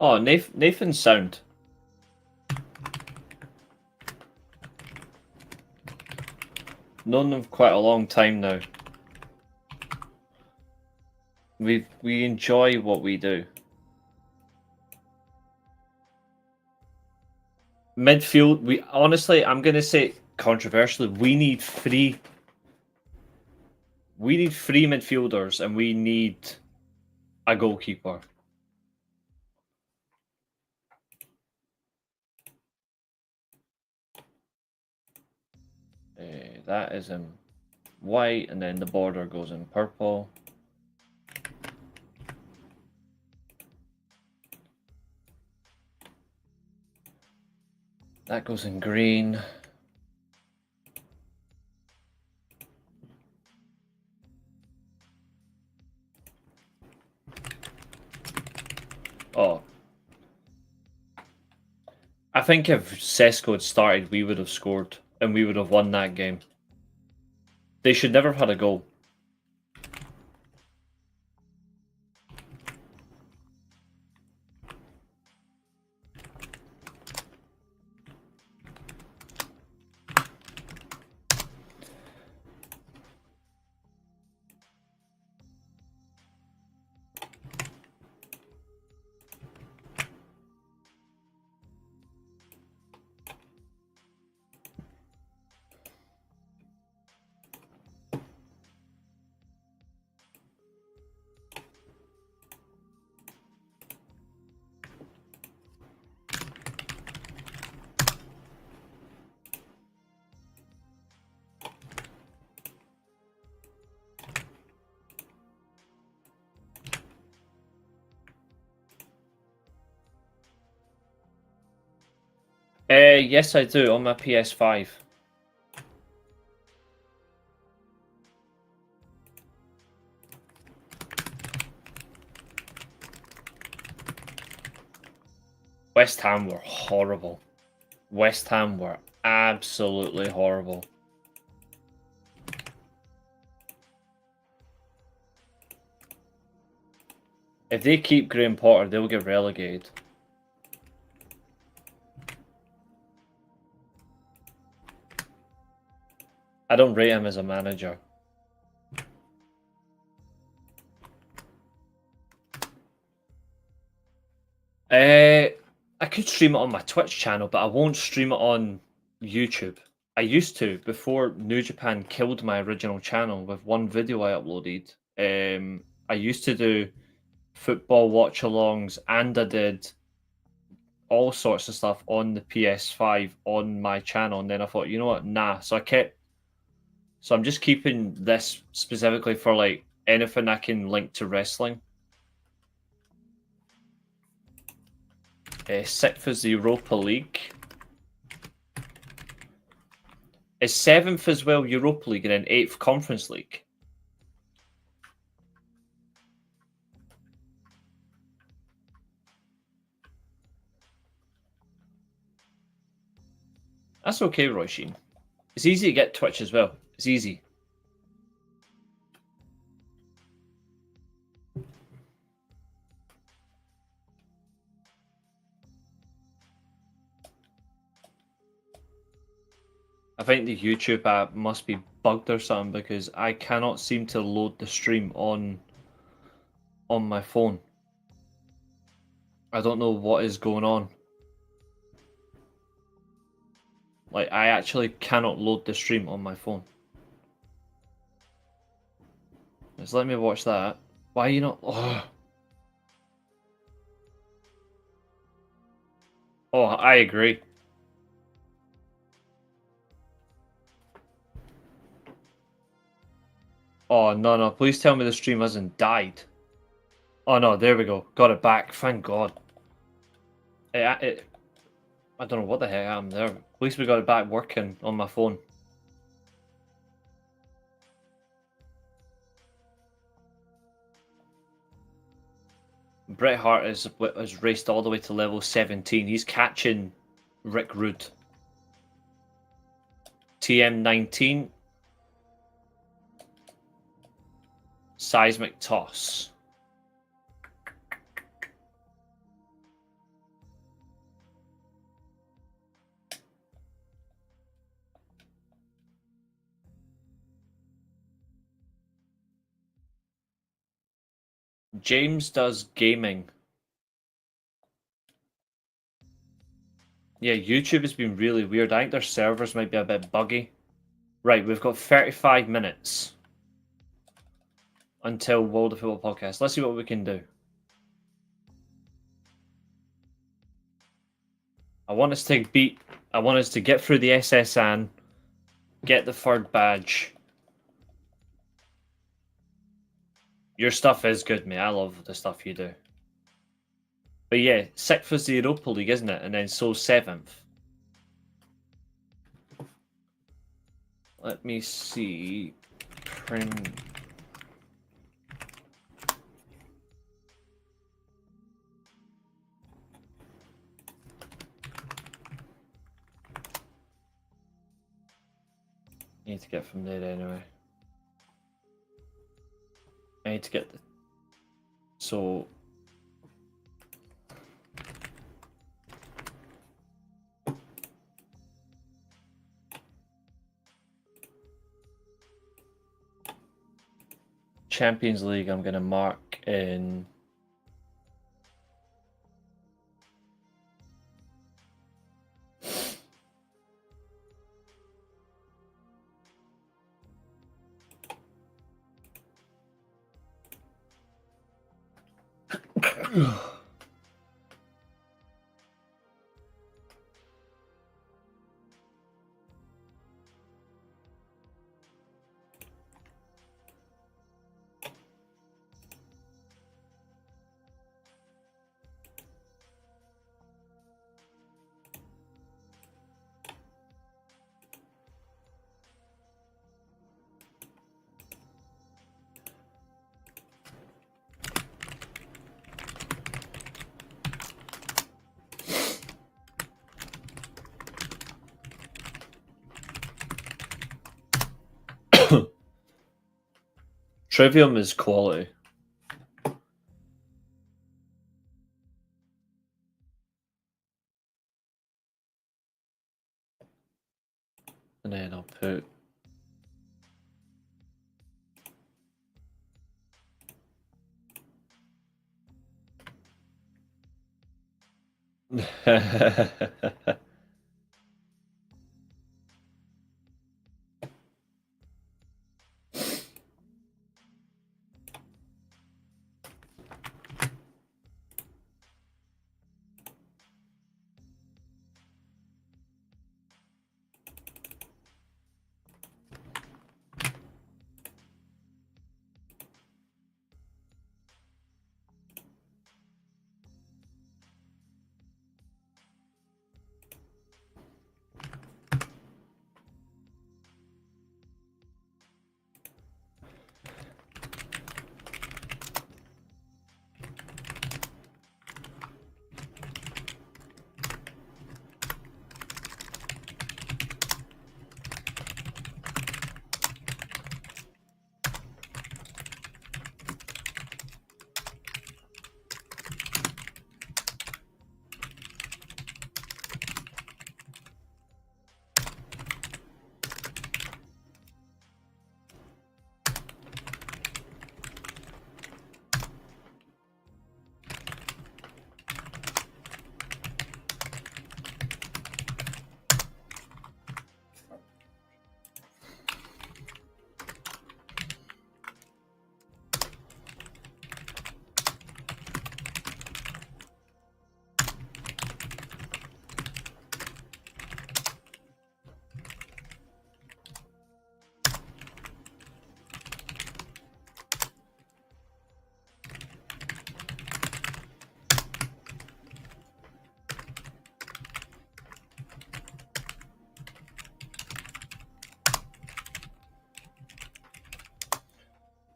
Oh, Nathan's sound. Known them for quite a long time now. We enjoy what we do. Midfield, we honestly, I'm gonna say controversially, we need three. We need three midfielders, and we need a goalkeeper. That is in white, and then the border goes in purple. That goes in green. Oh. I think if Sesko had started, we would have scored, and we would have won that game. They should never have had a goal. Yes, I do on my PS5. West Ham were horrible. West Ham were absolutely horrible. If they keep Graham Potter, they'll get relegated. I don't rate him as a manager. I could stream it on my Twitch channel, but I won't stream it on YouTube. I used to before New Japan killed my original channel with one video I uploaded. I used to do football watch-alongs, and I did all sorts of stuff on the PS5 on my channel. And then I thought, you know what, nah. So I'm just keeping this specifically for like anything I can link to wrestling. Sixth is the Europa League. Is seventh as well Europa League and then eighth Conference League? That's okay, Roy Sheen. It's easy to get Twitch as well. It's easy. I think the YouTube app must be bugged or something because I cannot seem to load the stream on my phone. I don't know what is going on. Like, I actually cannot load the stream on my phone. Just let me watch that. Why are you not... Oh, I agree. Oh, no, please tell me the stream hasn't died. Oh, no, there we go. Got it back. Thank God. I don't know what the heck happened there. At least we got it back working on my phone. Bret Hart has raced all the way to level 17. He's catching Rick Rude. TM19. Seismic Toss. James does gaming. Yeah, YouTube has been really weird. I think their servers might be a bit buggy. Right, we've got 35 minutes until World of Football Podcast. Let's see what we can do. I want us to get through the SSN, get the third badge. Your stuff is good, mate. I love the stuff you do. But yeah, 6th was the Europa League, isn't it? And then so 7th. Let me see. Need to get from there anyway. I need to get the... So... Champions League, I'm going to mark in... Trivium is quality. And then I'll put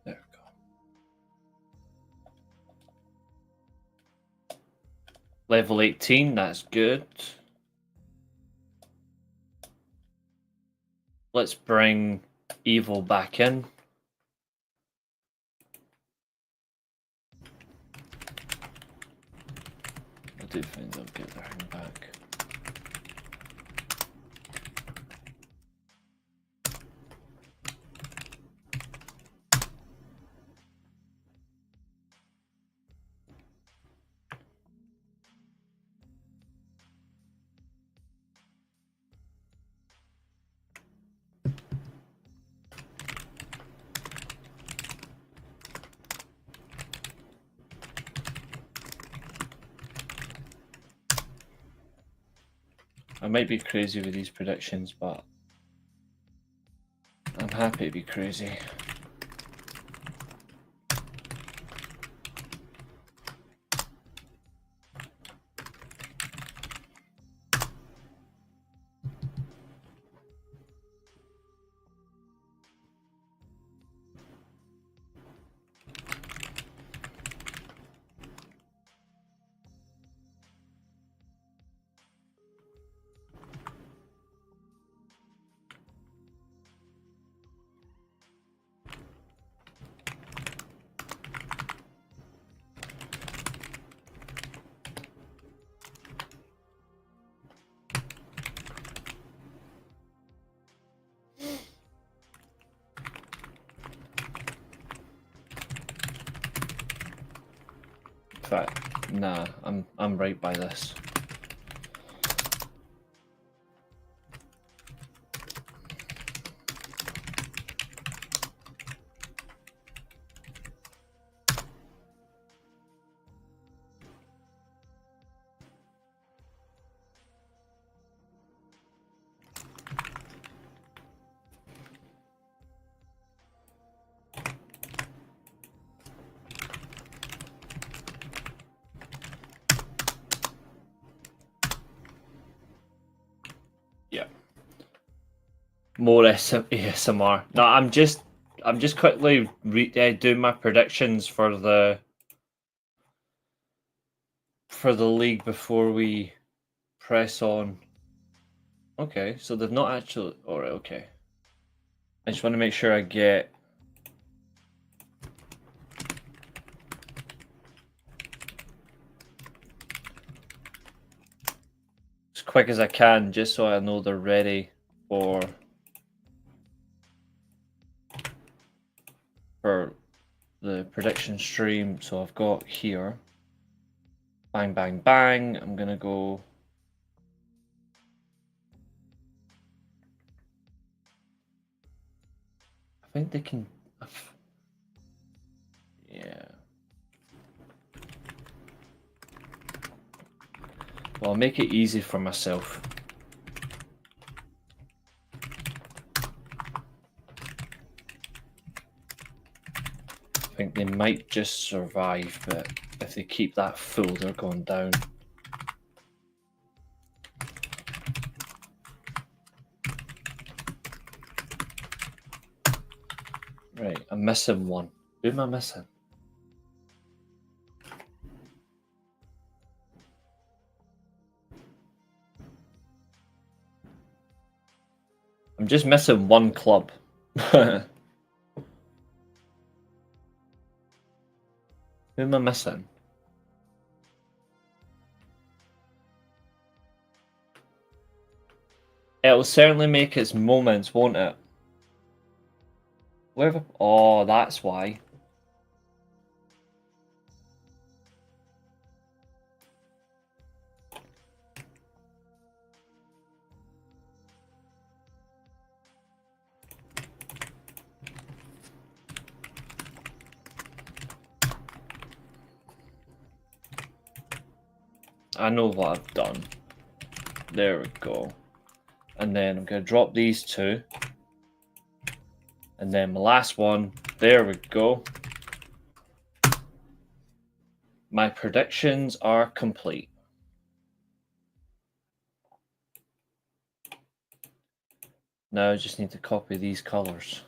there we go. Level 18, that's good. Let's bring Evil back in. I do think they'll get their hand back. I might be crazy with these predictions, but I'm happy to be crazy. In fact, nah, I'm right by this. Yeah. More ASMR. No, I'm just quickly doing my predictions for the league before we press on. Okay, so they've not actually. All right, okay. I just want to make sure I get quick as I can, just so I know they're ready for the prediction stream. So I've got here, bang, bang, bang. I'm gonna go. I think they can. Yeah. Well, I'll make it easy for myself. I think they might just survive, but if they keep that full, they're going down. Right, I'm missing one. Who am I missing? I'm just missing one club. Who am I missing? It'll certainly make its moments, won't it? Where? Oh, that's why. I know what I've done. There we go. And then I'm going to drop these two. And then my last one. There we go. My predictions are complete. Now I just need to copy these colors.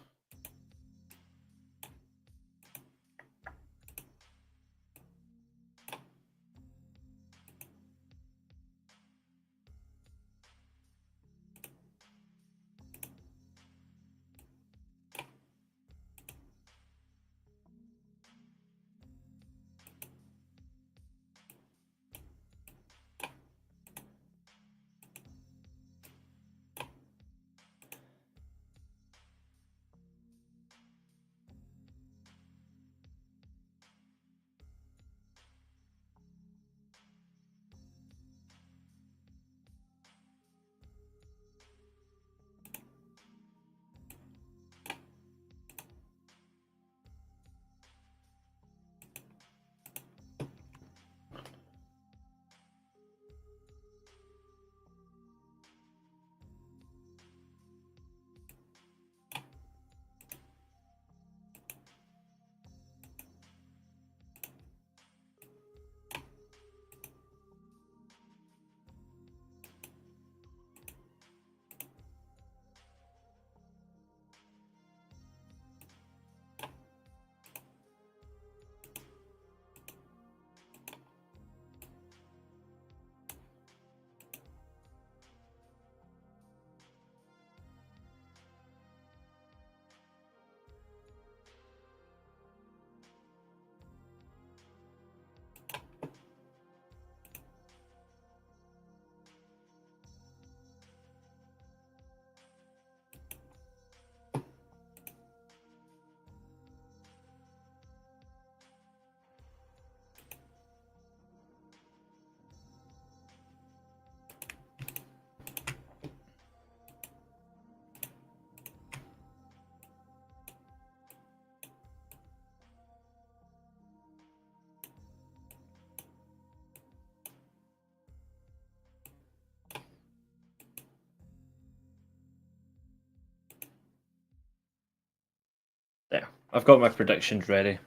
There. I've got my predictions ready.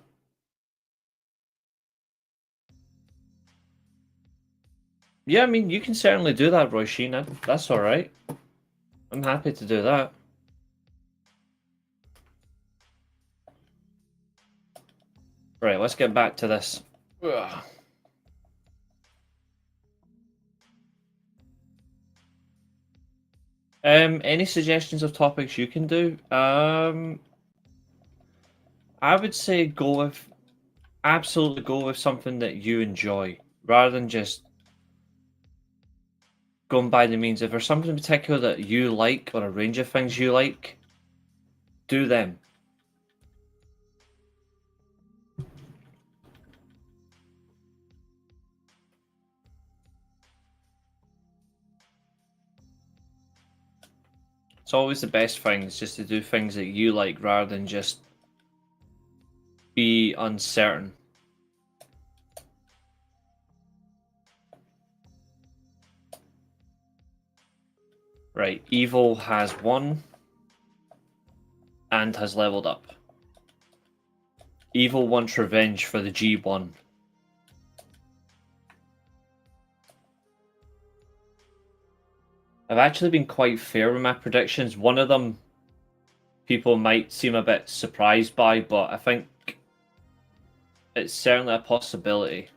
Yeah, I mean, you can certainly do that, Roy Sheen. That's alright. I'm happy to do that. Right, let's get back to this. Ugh. Any suggestions of topics you can do? I would say absolutely go with something that you enjoy, rather than just going by the means, if there's something in particular that you like, or a range of things you like, do them. It's always the best thing, is just to do things that you like rather than just be uncertain. Right, Evil has won and has leveled up. Evil wants revenge for the G1. I've actually been quite fair with my predictions. One of them people might seem a bit surprised by, but I think it's certainly a possibility.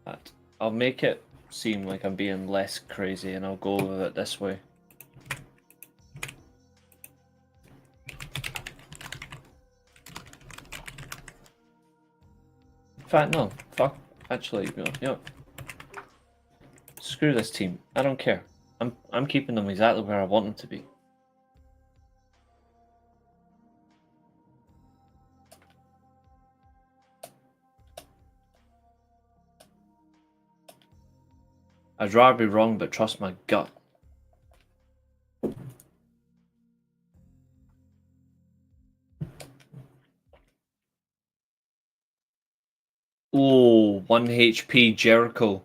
But I'll make it seem like I'm being less crazy and I'll go with it this way. In fact, no. Fuck. Actually, you know, screw this team. I don't care. I'm keeping them exactly where I want them to be. I'd rather be wrong, but trust my gut. Oh, 1 HP Jericho.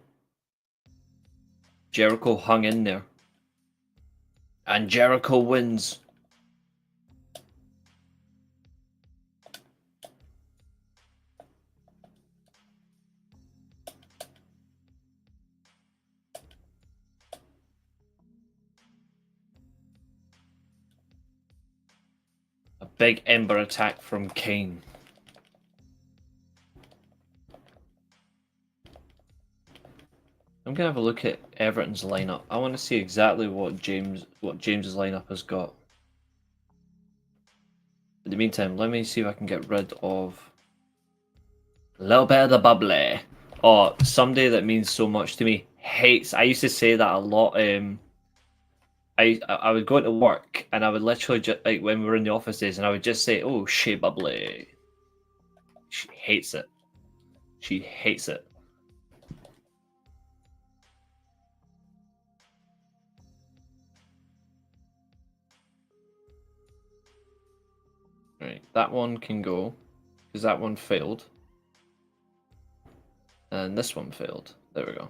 Jericho hung in there. And Jericho wins. A big Ember attack from Kane. I'm gonna have a look at Everton's lineup. I want to see exactly what James's lineup has got. In the meantime, let me see if I can get rid of a little bit of the bubbly. Oh, somebody that means so much to me hates. I used to say that a lot. I would go to work and I would literally just, like, when we were in the office days, and I would just say, "Oh, Shea Bubbly." She hates it. She hates it. Right, that one can go because that one failed, and this one failed. There we go.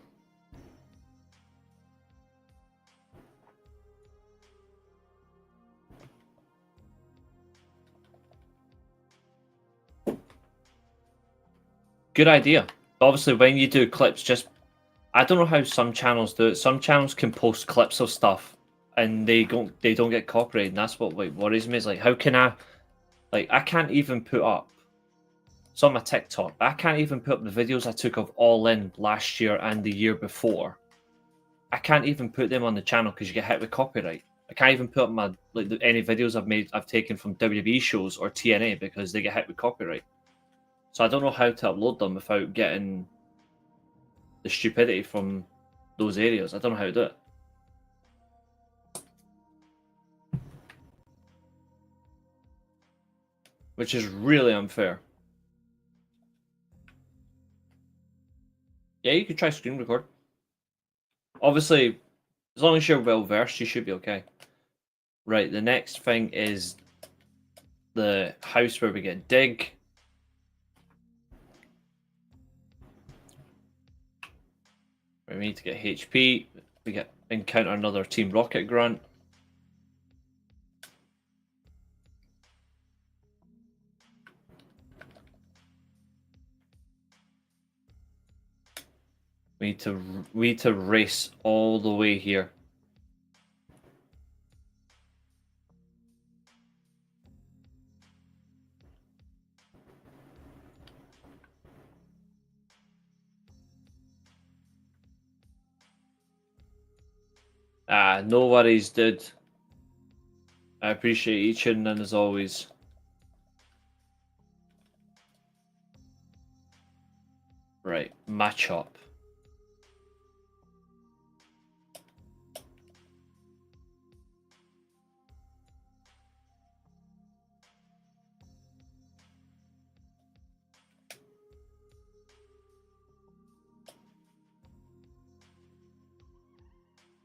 Good idea. Obviously, when you do clips, just I don't know how some channels do it. Some channels can post clips of stuff, and they don't get copyrighted. And that's what like worries me. Is like, how can I can't even put up. It's on my TikTok. I can't even put up the videos I took of All In last year and the year before. I can't even put them on the channel because you get hit with copyright. I can't even put up my any videos I've taken from WWE shows or TNA because they get hit with copyright. So I don't know how to upload them without getting the stupidity from those areas. I don't know how to do it. Which is really unfair. Yeah, you could try screen record. Obviously, as long as you're well versed, you should be okay. Right, the next thing is the house where we get dig. We need to get HP. We encounter another Team Rocket grunt. We need to race all the way here. Ah, no worries, dude. I appreciate you tuning in as always. Right, matchup.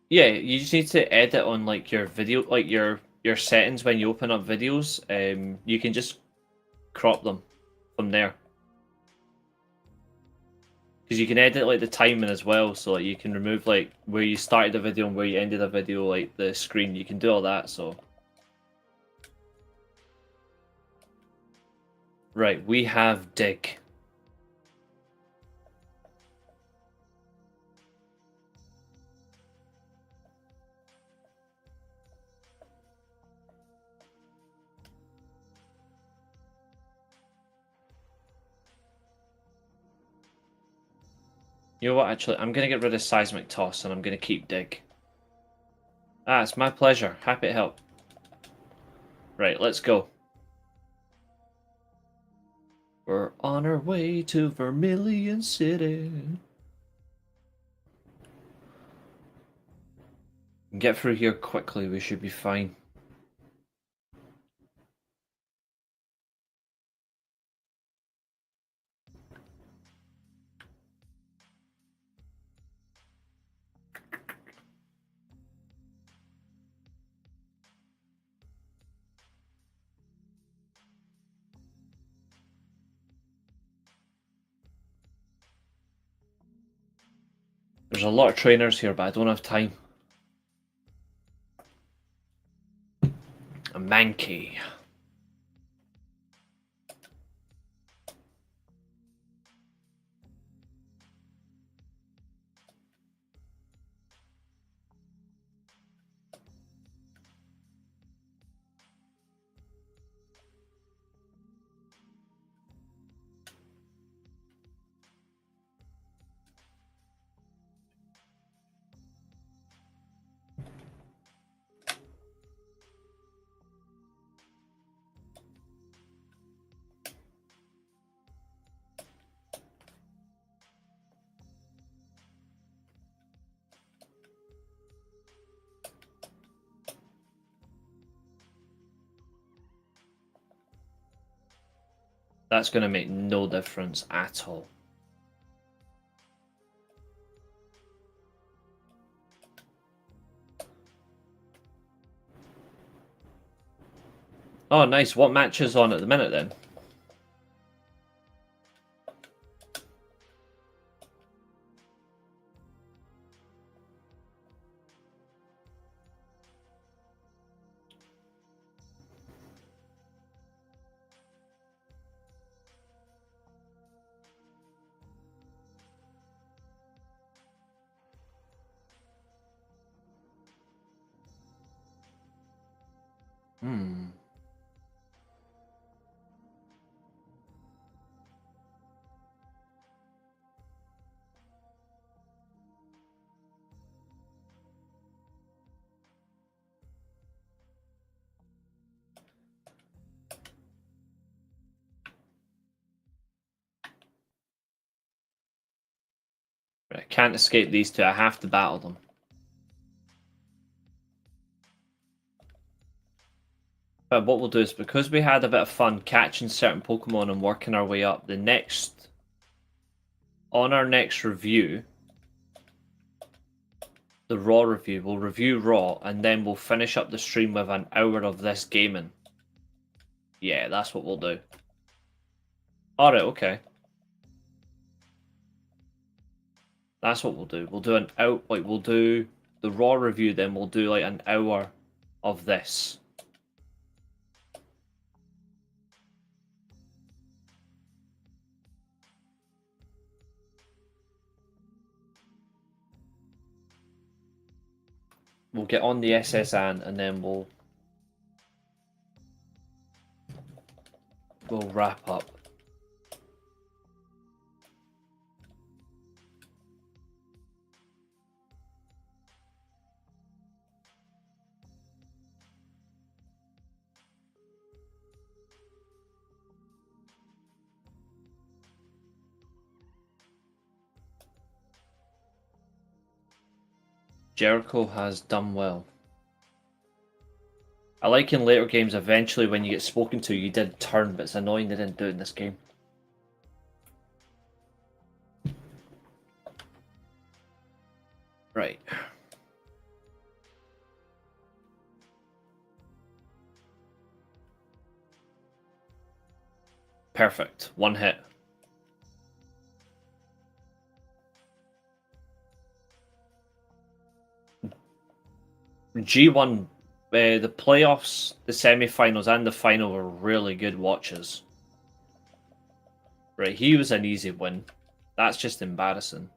Yeah, you just need to edit on like your video, like your settings when you open up videos. You can just crop them from there because you can edit like the timing as well. So like you can remove like where you started the video and where you ended the video, like the screen. You can do all that. So right, we have dig. You know what? Actually, I'm gonna get rid of seismic toss and I'm gonna keep dig. Ah, it's my pleasure. Happy to help. Right, let's go. We're on our way to Vermilion City. Get through here quickly, we should be fine. There's a lot of trainers here, but I don't have time. A Mankey. That's going to make no difference at all. Oh, nice. What match is on at the minute then? Hmm. I can't escape these two. I have to battle them. But what we'll do is, because we had a bit of fun catching certain Pokemon and working our way up, on our next review, the Raw review, we'll review Raw, and then we'll finish up the stream with an hour of this gaming. Yeah, that's what we'll do. Alright, okay. That's what we'll do. We'll do we'll do the Raw review, then we'll do like an hour of this. We'll get on the SSN and then we'll wrap up. Jericho has done well. I like in later games, eventually when you get spoken to, you did turn, but it's annoying they didn't do it in this game. Right. Perfect. One hit. G1, the playoffs, the semi-finals, and the final were really good watches. Right, he was an easy win. That's just embarrassing.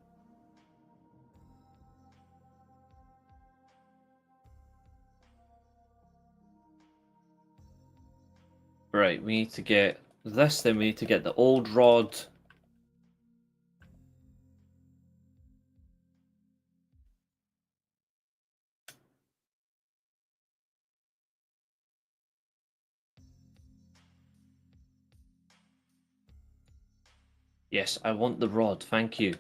Right, we need to get this, then we need to get the old rod. Yes, I want the rod, thank you.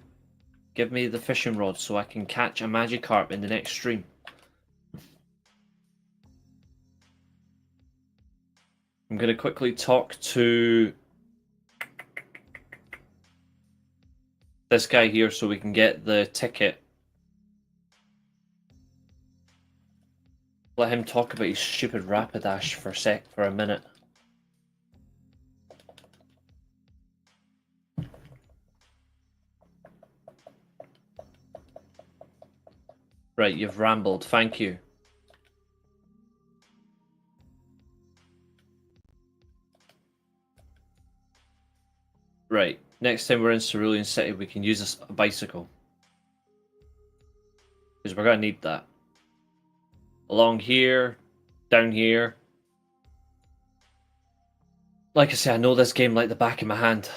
Give me the fishing rod so I can catch a Magikarp in the next stream. I'm going to quickly talk to this guy here so we can get the ticket. Let him talk about his stupid Rapidash for a minute. Right, you've rambled. Thank you. Right, next time we're in Cerulean City, we can use a bicycle. Because we're going to need that. Along here, down here. Like I say, I know this game like the back of my hand.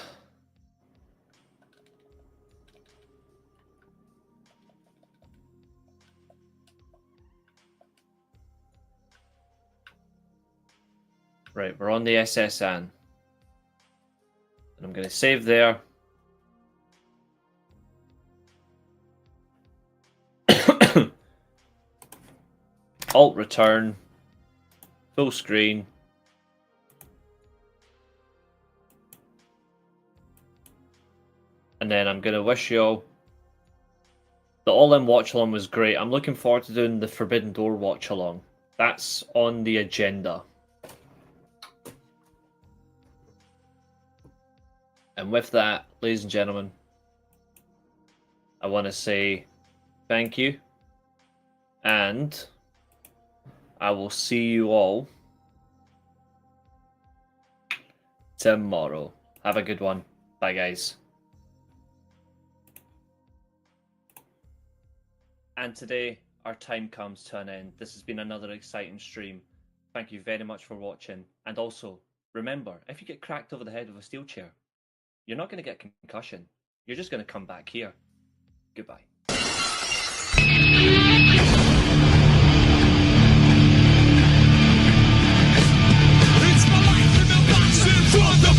Right, we're on the SSN. And I'm going to save there. Alt return. Full screen. And then I'm going to wish you all. The all-in watch-along was great. I'm looking forward to doing the Forbidden Door watch-along. That's on the agenda. And with that, ladies and gentlemen, I want to say thank you. And I will see you all tomorrow. Have a good one. Bye, guys. And today, our time comes to an end. This has been another exciting stream. Thank you very much for watching. And also, remember, if you get cracked over the head with a steel chair, you're not going to get concussion. You're just going to come back here. Goodbye. It's my life in the box in front of